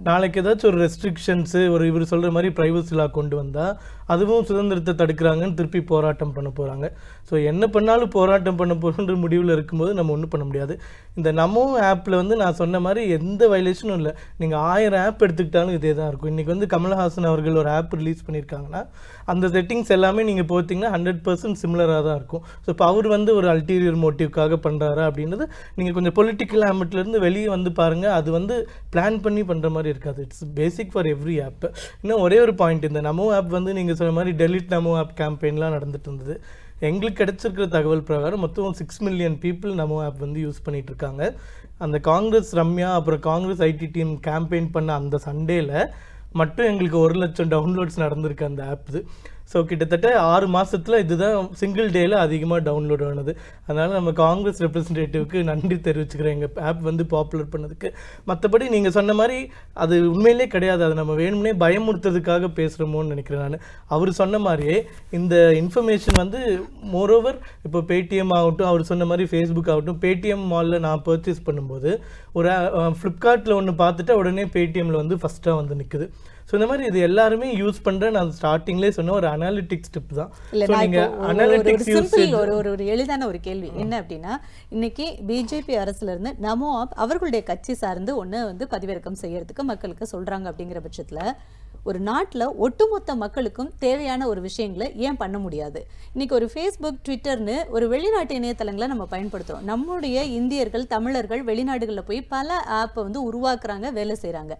நாளைக்கு ஏதாச்சும் ஒரு ரெஸ்ட்ரிக்ஷன்ஸு ஒரு இவர் சொல்கிற மாதிரி ப்ரைவசி லா கொண்டு வந்தால் அதுவும் சுதந்திரத்தை தடுக்கிறாங்கன்னு திருப்பி போராட்டம் பண்ண போகிறாங்க. ஸோ என்ன பண்ணாலும் போராட்டம் பண்ண போகிற முடிவில் இருக்கும்போது நம்ம ஒன்றும் பண்ண முடியாது. இந்த நமோ ஆப்பில் வந்து நான் சொன்ன மாதிரி எந்த வயலேஷனும் இல்லை. நீங்கள் 1000 ஆப் எடுத்துக்கிட்டாலும் இதே தான் இருக்கும். இன்றைக்கி வந்து கமலஹாசன் அவர்கள் ஒரு ஆப் ரிலீஸ் பண்ணியிருக்காங்கன்னா அந்த செட்டிங்ஸ் எல்லாமே நீங்கள் பார்த்தீங்கன்னா 100% சிமிலராக தான் இருக்கும். ஸோ இப்போ அவர் வந்து ஒரு அல்டீரியர் மோட்டிவ்க்காக பண்ணுறாரா அப்படின்றது நீங்கள் கொஞ்சம் பொலிட்டிக்கல் ஆம்பிட்லேருந்து வெளியே வந்து பாருங்கள். அது வந்து பிளான் பண்ணி பண்ணுற மாதிரி இருக்காது. It's basic for every app. இன்னும் ஒரே ஒரு பாயிண்ட், இந்த நமோ ஆப் வந்து நீங்கள் சொன்ன மாதிரி டெலிட் நமோ ஆப் கேம்பெயின்லாம் நடந்துட்டு இருந்தது. எங்களுக்கு கிடைச்சிருக்கிற தகவல் பிரகாரம் மொத்தம் 6 மில்லியன் பீப்புள் நமோ ஆப் வந்து யூஸ் பண்ணிகிட்டு இருக்காங்க. அந்த காங்கிரஸ் ரம்யா அப்புறம் காங்கிரஸ் ஐடி டீம் கேம்பெயின் பண்ண அந்த சண்டேல மட்டும் எங்களுக்கு 1 லட்சம் டவுன்லோட்ஸ் நடந்திருக்கு அந்த ஆப். ஸோ கிட்டத்தட்ட 6 மாதத்தில் இதுதான் சிங்கிள் டேயில் அதிகமாக டவுன்லோட் ஆனது. அதனால் நம்ம காங்கிரஸ் ரெப்ரஸன்டேட்டிவ்க்கு நன்றி தெரிவிச்சுக்கிறேன் எங்கள் ஆப் வந்து பாப்புலர் பண்ணதுக்கு. மற்றபடி நீங்கள் சொன்ன மாதிரி அது உண்மையிலே கிடையாது. அது நம்ம வேணும்னே பயமுறுத்துறதுக்காக பேசுகிறோமோன்னு நினைக்கிறேன் நான். அவர் சொன்ன மாதிரியே இந்த இன்ஃபர்மேஷன் வந்து மோரோவர் இப்போ பேடிஎம் ஆகட்டும், அவர் சொன்ன மாதிரி ஃபேஸ்புக் ஆகட்டும், பேடிஎம் மாலில் நான் பர்ச்சேஸ் பண்ணும்போது ஒரு ஃப்ளிப்கார்ட்டில் ஒன்று பார்த்துட்டு உடனே பேடிஎம்மில் வந்து ஃபஸ்ட்டாக வந்து நிற்குது. ஸோ இந்த மாதிரி இது எல்லாருமே யூஸ் பண்ணுறேன். நான் ஸ்டார்டிங்லேயே சொன்ன ஒரு அனாலிட்டிக்ஸ் ஸ்டெப் தான். ஒரு எளிதான ஒரு கேள்வி என்ன அப்படின்னா, இன்னைக்கு பிஜேபி அரசுல இருந்து நமோ ஆப் அவர்களுடைய கட்சி சார்ந்து ஒன்று வந்து பதிவிறக்கம் செய்யறதுக்கு மக்களுக்கு சொல்றாங்க. அப்படிங்கிற பட்சத்தில் ஒரு நாட்டில் ஒட்டுமொத்த மக்களுக்கும் தேவையான ஒரு விஷயங்களை ஏன் பண்ண முடியாது? இன்னைக்கு ஒரு ஃபேஸ்புக், ட்விட்டர்னு ஒரு வெளிநாட்டு இணையதளங்களை நம்ம பயன்படுத்துகிறோம். நம்முடைய இந்தியர்கள், தமிழர்கள் வெளிநாடுகளில் போய் பல ஆப்பை வந்து உருவாக்குறாங்க, வேலை செய்கிறாங்க.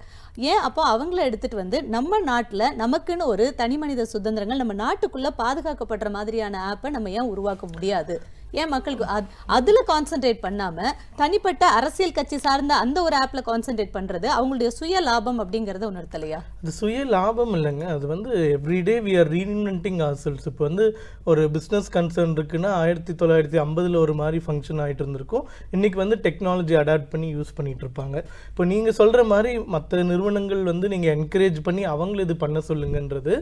ஏன் அப்போ அவங்கள எடுத்துகிட்டு வந்து நம்ம நாட்டில் நமக்குன்னு ஒரு தனி மனித சுதந்திரங்கள் நம்ம நாட்டுக்குள்ளே பாதுகாக்கப்படுற மாதிரியான ஆப்பை நம்ம ஏன் உருவாக்க முடியாது? ஏன் மக்களுக்கு அதுல கான்சென்ட்ரேட் பண்ணாம தனிப்பட்ட அரசியல் கட்சி சார்ந்த அந்த ஒரு ஆப்ல கான்சென்ட்ரேட் பண்றது அவங்களுடைய சுய லாபம் அப்படிங்கறத உணர்த்தலையா? அது சுய லாபம் இல்லைங்க, அது வந்து everyday we are reinventing ourselves. இப்போ வந்து ஒரு பிஸ்னஸ் கன்சர்ன் இருக்குன்னா 1950 ஒரு மாதிரி ஃபங்க்ஷன் ஆகிட்டு இருந்திருக்கும். இன்னைக்கு வந்து டெக்னாலஜி அடாப்ட் பண்ணி யூஸ் பண்ணிட்டு இருப்பாங்க. இப்போ நீங்கள் சொல்கிற மாதிரி மற்ற நிறுவனங்கள் வந்து நீங்கள் என்கரேஜ் பண்ணி அவங்கள இது பண்ண சொல்லுங்கன்றது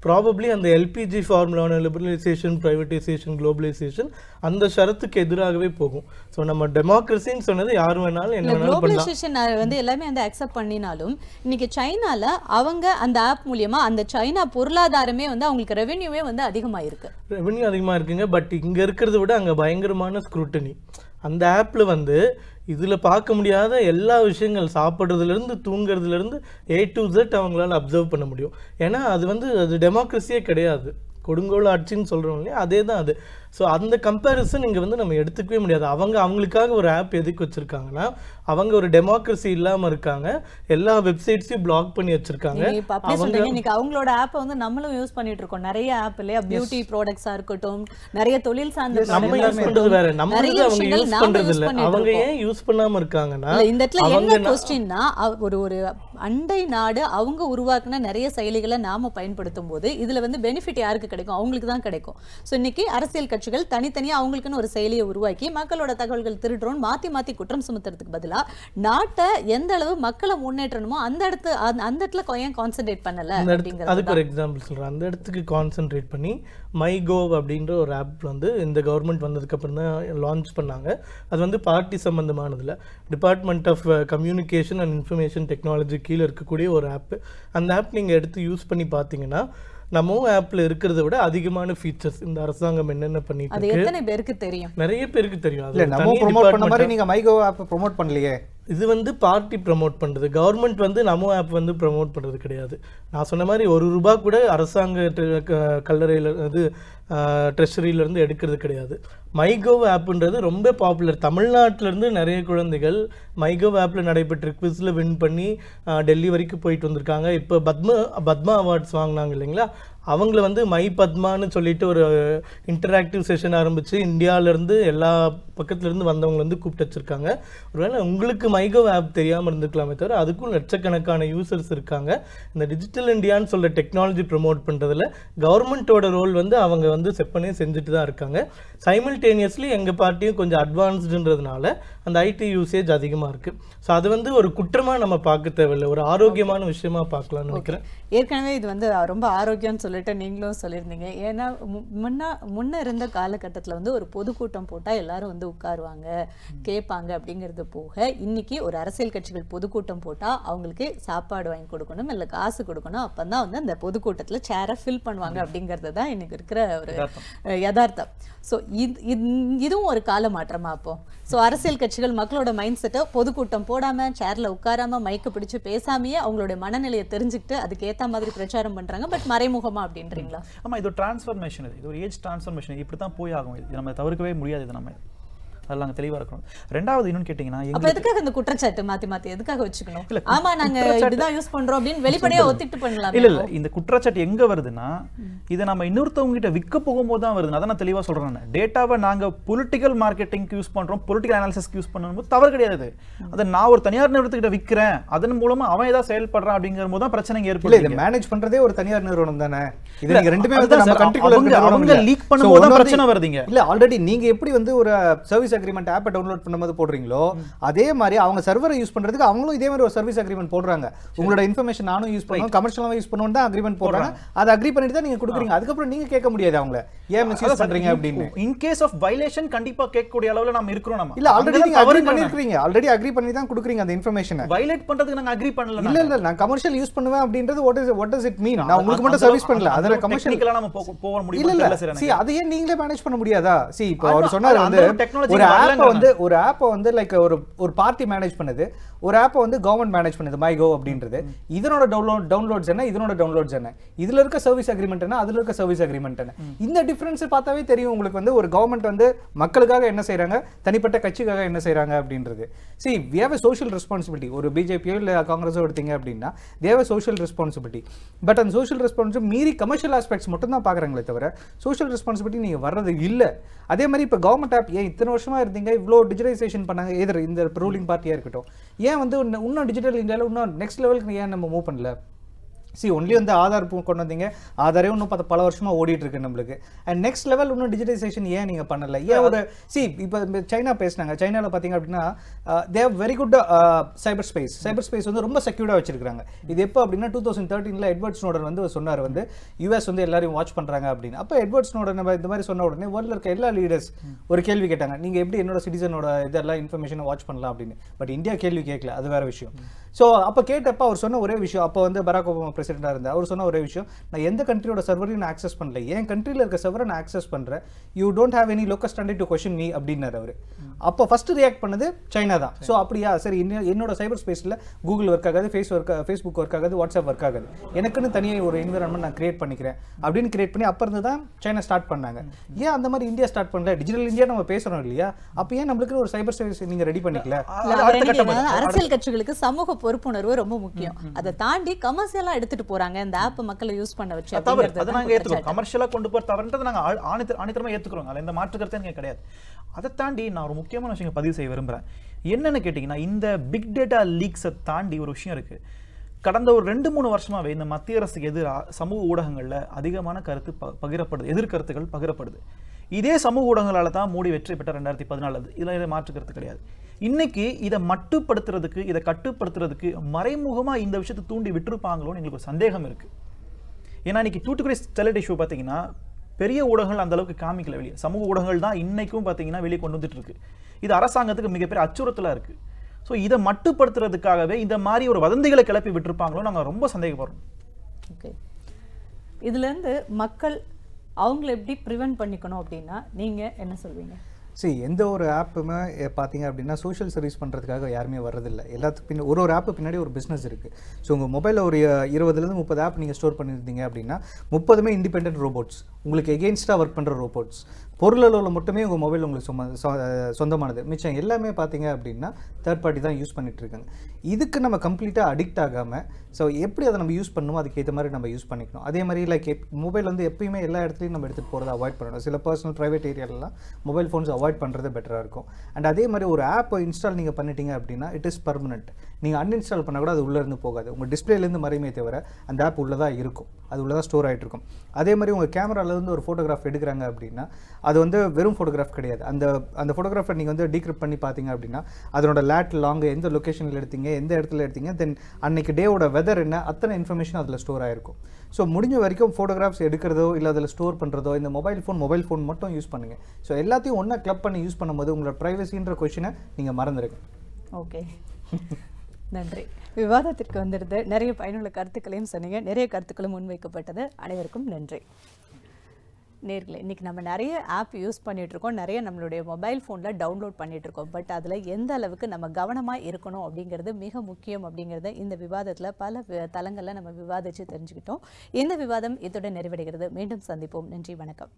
ப்ராபப்ளி அந்த எல்பிஜி ஃபார்முலான லிபரலைசேஷன், ப்ரைவேட்டைசேஷன், குளோபலைசேஷன் அந்த ஷரத்துக்கு எதிராகவே போகும். ஸோ நம்ம டெமோக்ரஸின்னு சொன்னது யார் வேணாலும் என்ன வேணாலும் குளோபலைசேஷன் வந்து எல்லாமே வந்து அக்செப்ட் பண்ணினாலும் இன்னைக்கு சைனால அவங்க அந்த ஆப் மூலியமா அந்த சைனா பொருளாதாரமே வந்து அவங்களுக்கு ரெவென்யூவே வந்து அதிகமாயிருக்கு. ரெவென்யூ அதிகமாக இருக்குங்க. பட் இங்கே இருக்கிறத விட அங்கே பயங்கரமான ஸ்க்ரூட்டனி. அந்த ஆப்பில் வந்து இதில் பார்க்க முடியாத எல்லா விஷயங்கள், சாப்பிட்றதுலேருந்து தூங்குறதுலேருந்து A to Z அவங்களால அப்சர்வ் பண்ண முடியும். ஏன்னா அது வந்து அது டெமோக்ரஸியே கிடையாது, கொடுங்கோல் ஆட்சின்னு சொல்கிறோம் இல்லையா, அதே தான் அது. ஸோ அந்த கம்பேரிசன் இங்கே வந்து நம்ம எடுத்துக்கவே முடியாது. அவங்களுக்காக ஒரு ஆப் எதுக்கு வச்சுருக்காங்கன்னா அவங்க ஒரு டெமோக்ரஸி இல்லாமல் இருக்காங்க, எல்லா வெப்சைட்ஸையும் பிளாக் பண்ணி வச்சுருக்காங்க. இன்னைக்கு அவங்களோட ஆப்பை வந்து நம்மளும் யூஸ் பண்ணிட்டு இருக்கோம். நிறைய ஆப் இல்லையா, பியூட்டி ப்ராடக்ட்ஸாக இருக்கட்டும், நிறைய தொழில் சார்ந்த நம்ம யூஸ் பண்ணுறது வேற, நம்ம அவங்க யூஸ் பண்ணுறது இல்லை. அவங்க ஏன் யூஸ் பண்ணாமல் இருக்காங்கன்னா இந்த இடத்துல என்ன கொஸ்டின்னா ஒரு அண்டை நாடு அவங்க உருவாக்குன நிறைய செயலிகளை நாம பயன்படுத்தும் போது இதுல வந்து பெனிஃபிட் யாருக்கு கிடைக்கும்? அவங்களுக்கு தான் கிடைக்கும். ஸோ இன்னைக்கு அரசியல் கட்சிகள் தனித்தனியா அவங்களுக்குன்னு ஒரு செயலியை உருவாக்கி மக்களோட தகவல்கள் திருடுறோம் மாத்தி குற்றம் சுமத்துறதுக்கு பதிலா நாட்டை எந்த அளவு மக்களை முன்னேற்றணுமோ அந்த இடத்துல ஏன் கான்சென்ட்ரேட் பண்ணல அப்படிங்கிறது. அதுக்கு ஒரு எக்ஸாம்பிள் சொல்றேன். அந்த இடத்துக்கு கான்சென்ட்ரேட் பண்ணி மைகோவ் அப்படின்ற ஒரு ஆப் வந்து இந்த கவர்மெண்ட் வந்ததுக்கு அப்புறம் தான் லான்ச் பண்ணாங்க. அது வந்து பார்ட்டி சம்பந்தமானதுல department of communication and information technology கீழே இருக்கக்கூடிய ஒரு ஆப். அந்த ஆப் நீங்க எடுத்து யூஸ் பண்ணி பார்த்தீங்கன்னா நம்ம ஆப்ல இருக்கிறத விட அதிகமான ஃபீச்சர்ஸ் இந்த அரசாங்கம் என்னென்ன பண்ணிட்டு அது எத்தனை பேருக்கு தெரியும்? நிறைய பேருக்கு தெரியும். அது நம்ம ப்ரோமோட் பண்ண மாதிரி நீங்க மைகோ ஆப் ப்ரோமோட் பண்ணலையே. இது வந்து பார்ட்டி ப்ரமோட் பண்ணுறது, கவர்மெண்ட் வந்து நமோ ஆப் வந்து ப்ரமோட் பண்ணுறது கிடையாது. நான் சொன்ன மாதிரி ₹1 கூட அரசாங்க கல்லறையில் இது ட்ரெஷரியிலேருந்து எடுக்கிறது கிடையாது. மைகோவ் ஆப்புன்றது ரொம்ப பாப்புலர். தமிழ்நாட்டிலேருந்து நிறைய குழந்தைகள் மைகோவ் ஆப்பில் நடைபெற்ற குவிஸில் வின் பண்ணி டெல்லி வரைக்கும் போயிட்டு வந்திருக்காங்க. இப்போ பத்மா அவார்ட்ஸ் வாங்கினாங்க இல்லைங்களா, அவங்கள வந்து மை பத்மான்னு சொல்லிட்டு ஒரு இன்டராக்டிவ் செஷன் ஆரம்பித்து இந்தியாவிலேருந்து எல்லா பக்கத்துலேருந்து வந்தவங்க வந்து கூப்பிட்டு வச்சுருக்காங்க. ஒருவேளை உங்களுக்கு மைகோவ் ஆப் தெரியாமல் இருந்துக்கலாமே தவிர அதுக்கும் லட்சக்கணக்கான யூசர்ஸ் இருக்காங்க. இந்த டிஜிட்டல் இந்தியான்னு சொல்கிற டெக்னாலஜி ப்ரமோட் பண்ணுறதுல கவர்மெண்ட்டோட ரோல் வந்து அவங்க வந்து செப்பனே செஞ்சுட்டு தான் இருக்காங்க. சைமல்டேனியஸ்லி எங்கள் பார்ட்டியும் கொஞ்சம் அட்வான்ஸ்டுன்றதுனால அந்த ஐடி யூசேஜ் அதிகமாக இருக்குது. ஸோ அது வந்து ஒரு குற்றமாக நம்ம பார்க்க தேவையில்லை, ஒரு ஆரோக்கியமான விஷயமா பார்க்கலாம்னு நினைக்கிறேன். ஏற்கனவே இது வந்து ரொம்ப ஆரோக்கியம்னு சொல்லிட்டு நீங்களும் சொல்லியிருந்தீங்க. ஏன்னா முன்ன இருந்த காலகட்டத்தில் வந்து ஒரு பொதுக்கூட்டம் போட்டால் எல்லாரும் வந்து உட்காருவாங்க கேட்பாங்க அப்படிங்கிறது போக இன்னைக்கு ஒரு அரசியல் கட்சிகள் பொதுக்கூட்டம் போட்டால் அவங்களுக்கு சாப்பாடு வாங்கி கொடுக்கணும் இல்லை காசு கொடுக்கணும், அப்போ தான் வந்து அந்த பொதுக்கூட்டத்தில் சேரை ஃபில் பண்ணுவாங்க அப்படிங்கிறது தான் இன்னைக்கு இருக்கிற ஒரு யதார்த்தம். ஸோ இதுவும் ஒரு கால மாற்றமா அப்போ? ஸோ அரசியல் கட்சிகள் மக்களோட மைண்ட் செட்டை பொதுக்கூட்டம் போடாமல் சேரில் உட்காராம மைக்கு பிடிச்சு பேசாமையே அவங்களுடைய மனநிலையை தெரிஞ்சுக்கிட்டு அதுக்கு ஏற்ற மாதிரி பிரச்சாரம் பண்ணுறாங்க. பட் மறைமுகமா அப்படின்றீங்களா? ஆமாம், இது ஒரு டிரான்ஸ்ஃபர்மேஷன், இது ஒரு ஏஜ் டிரான்ஸ்ஃபர்மேஷன். இப்படி தான் போய் ஆகும், இது நம்ம தவிர்க்கவே முடியாது. இது நம்ம அதெல்லாம் தெளிவாக இருக்கணும். ரெண்டாவது இன்னொன்று கேட்டிங்கன்னா, அப்போ எதுக்காக இந்த குற்றச்சாட்டு மாற்றி எதுக்காக வச்சுக்கணும்? இல்லை ஆமா நாங்கள் இதுதான் யூஸ் பண்ணுறோம் அப்படின்னு வெளிப்படையாக ஒத்திட்டு பண்ணலாம். இல்லை இந்த குற்றச்சாட்டு எங்கே வருதுன்னா இதை நம்ம இன்னொருத்தவங்க கிட்ட விற்க போகும்போது தான் வருது. அதை நான் தெளிவாக சொல்கிறேன். டேட்டாவை நாங்கள் பொலிட்டிக்கல் மார்க்கெட்டிங்க்கு யூஸ் பண்ணுறோம், பொலிட்டிக்கல் அனாலிசிஸ்க்கு யூஸ் பண்ணும்போது தவறு கிடையாது. அதை நான் ஒரு தனியார் நிறுவனத்துக்கிட்ட விற்கிறேன், அதன் மூலமாக அவன் ஏதாவது செயல்படுறான் அப்படிங்கிற போது தான் பிரச்சனை ஏற்படுது. இதை மேனேஜ் பண்ணுறதே ஒரு தனியார் நிறுவனம் தானே. இது நீங்க ரெண்டுமே அவங்க லீக் பண்ணும்போது தான் பிரச்சனை வருதுங்க. இல்லை ஆல்ரெடி நீங்கள் எப்படி வந்து ஒரு சர்வீஸ் அக்ரிமெண்ட் ஆப்பை டவுன்லோட் பண்ணும்போது போடுறீங்களோ அதே மாதிரி அவங்க சர்வரை யூஸ் பண்றதுக்கு அவங்களும் இதே மாதிரி ஒரு சர்வீஸ் அக்ரிமெண்ட் போடுறாங்க. உங்களோட இன்ஃபர்மேஷன் நானும் யூஸ் பண்ணுவோம், கமர்ஷியலாக யூஸ் பண்ணுவோம் தான் அக்ரிமெண்ட் போடுறாங்க. அதை அக்ரி பண்ணிட்டு தான் நீங்க கொடுக்குறீங்க. அதுக்கப்புறம் நீங்க கேட்க முடியாது அவங்கள ஏன் மிஸ்யூஸ் பண்றீங்க அப்படின்னு. இன் கேஸ் ஆஃப் வயலேஷன் கண்டிப்பா கேட்கக்கூடிய அளவுல நாம இருக்கிறோம். நம்ம இல்ல ஆல்ரெடி நீங்க அக்ரி பண்ணிருக்கீங்க, ஆல்ரெடி அக்ரி பண்ணி தான் கொடுக்குறீங்க அந்த இன்ஃபர்மேஷனை. வயலேட் பண்றதுக்கு நாங்க அக்ரி பண்ணல. இல்ல நான் கமர்ஷியல் யூஸ் பண்ணுவேன் அப்படின்றது what does it mean? நான் உங்களுக்கு மட்டும் சர்வீஸ் பண்ணல, அதனால கமர்ஷியலா நம்ம போக முடியும். இல்ல see அதையே நீங்களே மேனேஜ் பண்ண முடியாதா? see இப்போ அவர் சொன்னாரு வந்து ஒரு ஒரு ஆப்பை வந்து லைக் ஒரு பார்ட்டி மேனேஜ் பண்ணுது, ஒரு ஆப்பை வந்து கவர்மெண்ட் மேனேஜ் பண்ணுது, மை கோ அப்படின்றது. இதனோட டவுன்லோட்ஸ் என்ன, இதனோட டவுன்லோட்ஸ் என்ன, இதுல இருக்க சர்வீஸ் அக்ரிமெண்ட் என்ன, அதுல இருக்க சர்வீஸ் அக்ரிமெண்ட் என்ன, இந்த டிஃபரன்ஸ் பார்த்தாவே தெரியும் உங்களுக்கு வந்து ஒரு கவர்மெண்ட் வந்து மக்களுக்காக என்ன செய்றாங்க, தனிப்பட்ட கட்சிக்காக என்ன செய்றாங்க அப்படின்றது. See, we have a social responsibility. ஒரு பிஜேபியோ இல்ல காங்கிரஸோ எடுத்தீங்க அப்படின்னா they have a social responsibility. But அந்த சோஷியல் ரெஸ்பான்சிபிலிட்டி மீறி கமர்ஷியல் ஆஸ்பெக்ட்ஸ் மட்டும் தான் பாக்குறாங்களே தவிர சோஷியல் ரெஸ்பான்சிபிலிட்டி நீங்க வர்றது இல்ல. அதே மாதிரி இப்போ கவர்மெண்ட் ஆப் ஏன் இத்தனை வருஷமா இருந்தீங்க, இவ்வளோ டிஜிட்டலைசேஷன் பண்ணாங்க, எதிர இந்த ரூலிங் பார்ட்டியா இருக்கட்டும், ஏன் வந்து இன்னும் டிஜிட்டல் இந்தியாவில் இன்னும் நெக்ஸ்ட் லெவலுக்கு ஏன் நம்ம மூவ் பண்ணல? ஒன்லி வந்து ஆதார் கொண்டு வந்தீங்க, ஆதாரே இன்னும் பல வருஷமா ஓடிட்டு இருக்கு நம்மளுக்கு. அண்ட் நெக்ஸ்ட் லெவல் இன்னும் டிஜிட்டலைசேஷன் ஏன் நீங்க பண்ணல? ஏன் ஒரு இப்போ சைனா பேசினாங்க, சைனாவில் பார்த்தீங்க அப்படின்னா they have very good cyber space வந்து ரொம்ப செக்யூர்டாக வச்சிருக்காங்க. இது எப்போ அப்படின்னா 2013 எட்வர்ட் ஸ்னோடன் வந்து சொன்னார் வந்து யூஎஸ் வந்து எல்லாரையும் வாட்ச் பண்றாங்க அப்படின்னு. அப்போ எட்வர்ட் ஸ்னோடன் நம்ம இந்த மாதிரி சொன்ன உடனே வேர்ல்டில் இருக்க எல்லா லீடர்ஸ் ஒரு கேள்வி கேட்டாங்க, நீங்க எப்படி என்னோட சிட்டிசனோட இதெல்லாம் இன்ஃபர்மேஷனை வாட்ச் பண்ணலாம் அப்படின்னு. பட் இந்தியா கேள்வி கேட்கல, அது வேற விஷயம். ஸோ அப்போ கேட்டப்ப அவர் சொன்ன ஒரே விஷயம், அப்போ வந்து பராக் ஒபாமா பிரசிடென்ட்டாக இருந்தார், அவர் சொன்ன ஒரே விஷயம், நான் எந்த கண்ட்ரியோட சர்வரையும் நான் ஆக்சஸ் பண்ணல, என் கண்ட்ரியில் இருக்க சர்வரை நான் ஆக்சஸ் பண்ணுறேன், you don't have any local standard to question me அப்படின்னாரு அவர். அப்போ ஃபர்ஸ்ட் ரியாக்ட் பண்ணது சைனா தான். ஸோ அப்படியா, சரி என்னோட சைபர் ஸ்பேஸில் கூகுள் ஒர்க் ஆகாது, ஃபேஸ்புக் ஒர்க் ஆகாது, வாட்ஸ்அப் ஒர்க் ஆகாது, எனக்குன்னு தனியாக ஒரு என்விரான்மெண்ட் நான் கிரியேட் பண்ணிக்கிறேன் அப்படின்னு கிரியேட் பண்ணி அப்போ இருந்து தான் சைனா ஸ்டார்ட் பண்ணாங்க. ஏன் அந்த மாதிரி இந்தியா ஸ்டார்ட் பண்ணல? டிஜிட்டல் இந்தியா நம்ம பேசுகிறோம் இல்லையா, அப்போ ஏன் நம்மளுக்கு ஒரு சைபர் ஸ்பேஸ் நீங்கள் ரெடி பண்ணிக்கல? அரசியல் கட்சிகளுக்கு சமூக பொறுப்புணர்வு ரொம்ப முக்கியம். அதை தாண்டி கமர்ஷியலா எடுத்துட்டு போறாங்க, இந்த ஆப் மக்களை யூஸ் பண்ண வச்சு. அதை நாங்க ஏத்துக்கிறோம், கமர்ஷியலா கொண்டு போற தவறுன்றதை நாங்க ஆணித்தரமா ஏத்துக்கிறோம், அதுல எந்த மாற்று கருத்து கிடையாது. அதை தாண்டி நான் ஒரு முக்கியமான விஷயம் பதிவு செய்ய விரும்புறேன். என்னன்னு கேட்டீங்கன்னா, இந்த பிக் டேட்டா லீக்ஸை தாண்டி ஒரு விஷயம் இருக்கு. கடந்த ஒரு 2-3 வருஷமாவே இந்த மத்திய அரசுக்கு எதிராக சமூக ஊடகங்கள்ல அதிகமான கருத்து பகிரப்படுது, எதிர்கருத்துகள் பகிரப்படுது. இதே சமூக ஊடகங்களால தான் மோடி வெற்றி பெற்ற 2014. இதுல மாற்று கருத்து கிடையாது. இன்னைக்கு இதை மட்டுப்படுத்துறதுக்கு, இதை கட்டுப்படுத்துறதுக்கு மறைமுகமா இந்த விஷயத்தை தூண்டி விட்டுருப்பாங்களோன்னு எங்களுக்கு ஒரு சந்தேகம் இருக்கு. ஏன்னா இன்னைக்கு தூத்துக்குடி ஸ்டெர்லைட் இஷ்யூ பார்த்தீங்கன்னா பெரிய ஊடகங்கள் அந்த அளவுக்கு காமிக்கல வெளியே, சமூக ஊடகங்கள் தான் இன்னைக்கும் பார்த்தீங்கன்னா வெளியே கொண்டு வந்துட்டு இருக்கு. இது அரசாங்கத்துக்கு மிகப்பெரிய அச்சுறுத்தலா இருக்கு. ஸோ இதை மட்டுப்படுத்துறதுக்காகவே இந்த மாதிரி ஒரு வதந்திகளை கிளப்பி விட்டுருப்பாங்களோ நாங்கள் ரொம்ப சந்தேகப்படுறோம். ஓகே, இதுல இருந்து மக்கள் அவங்கள எப்படி ப்ரிவென்ட் பண்ணிக்கணும் அப்படின்னா நீங்க என்ன சொல்வீங்க? எந்த ஒரு ஆப்புமே பார்த்தீங்க அப்படின்னா சோஷியல் சர்வீஸ் பண்ணுறதுக்காக யாருமே வர்றதில்லை. எல்லாத்துக்கு ஒரு ஆப்பு பின்னாடி ஒரு பிஸ்னஸ் இருக்குது. ஸோ உங்கள் மொபைலில் ஒரு 20-30 ஆப் நீங்கள் ஸ்டோர் பண்ணியிருந்தீங்க அப்படின்னா 30மே இண்டிபெண்டன்ட் ரோபோட்ஸ், உங்களுக்கு எகெயின்ஸ்டாக ஒர்க் பண்ணுற ரோபோட்ஸ். பொருளளவில் மட்டுமே உங்கள் மொபைல் உங்களுக்கு சொந்தமானது, மிச்சம் எல்லாமே பார்த்தீங்க அப்படின்னா தேர்ட் பார்ட்டி தான் யூஸ் பண்ணிட்டு இருக்காங்க. இதுக்கு நம்ம கம்ப்ளீட்டாக அடிக்ட் ஆகாமல் ஸோ எப்படி அதை நம்ம யூஸ் பண்ணணுமோ அதுக்கு ஏற்ற மாதிரி நம்ம யூஸ் பண்ணிக்கணும். அதே மாதிரி லைக் மொபைல் வந்து எப்பயுமே எல்லா இடத்துலையும் நம்ம எடுத்துகிட்டு போகிறத அவாய்ட் பண்ணணும். சில பர்சனல் ப்ரைவேட் ஏரியாலலாம் மொபைல் ஃபோன்ஸ் அவாய்ட் பண்ணுறது பெட்டராக இருக்கும். அண்ட் அதே மாதிரி ஒரு ஆப்பை இன்ஸ்டால் நீங்கள் பண்ணிட்டீங்க அப்படின்னா இட் இஸ் பர்மனெண்ட். நீங்கள் அன்இன்ஸ்டால் பண்ணால் கூட அது உள்ளேருந்து போகாது, உங்கள் டிஸ்பிளேலேருந்து மறையுமே தவிர அந்த ஆப் உள்ளே தான் இருக்கும், அது உள்ளே தான் ஸ்டோர் ஆகிட்டு இருக்கும். அதே மாதிரி உங்கள் கேமராலேருந்து ஒரு ஃபோட்டோகிராஃப் எடுக்கிறாங்க அப்படின்னா அது வந்து வெறும் ஃபோட்டோகிராஃப் கிடையாது. அந்த ஃபோட்டோகிராஃபை நீங்கள் வந்து டீக்ரிப்ட் பண்ணி பார்த்தீங்க அப்படின்னா அதனோட லேட் லாங் எந்த லொக்கேஷனில் எடுத்தீங்க, எந்த இடத்துல எடுத்தீங்க, தென் அன்னைக்கு டேவோட வெதர் என்ன, அத்தனை இன்ஃபர்மேஷன் அதில் ஸ்டோர் ஆகிருக்கும். ஸோ முடிஞ்ச வரைக்கும் ஃபோட்டோகிராஃப்ஸ் எடுக்கிறதோ இல்லை அதில் ஸ்டோர் பண்ணுறதோ இந்த மொபைல் ஃபோன் மட்டும் யூஸ் பண்ணுங்கள். ஸோ எல்லாத்தையும் ஒன்றா கிளப் பண்ணி யூஸ் பண்ணும்போது உங்களோட ப்ரைவசின்ற கொஸ்டினை நீங்கள் மறந்துடுங்க. ஓகே, நன்றி. விவாதத்திற்கு வந்திருந்த நிறைய பயனுள்ள கருத்துக்களையும் சொன்னீங்க, நிறைய கருத்துக்களும் முன்வைக்கப்பட்டது. அனைவருக்கும் நன்றி. நேர்களே, இன்றைக்கி நம்ம நிறைய ஆப் யூஸ் பண்ணிகிட்ருக்கோம், நிறைய நம்மளுடைய மொபைல் ஃபோனில் டவுன்லோட் பண்ணிகிட்ருக்கோம். பட் அதில் எந்த அளவுக்கு நம்ம கவனமாக இருக்கணும் அப்படிங்கிறது மிக முக்கியம் அப்படிங்கிறத இந்த விவாதத்தில் பல தளங்களில் நம்ம விவாதித்து தெரிஞ்சுக்கிட்டோம். இந்த விவாதம் இத்துடன் நிறைவடைகிறது. மீண்டும் சந்திப்போம். நன்றி, வணக்கம்.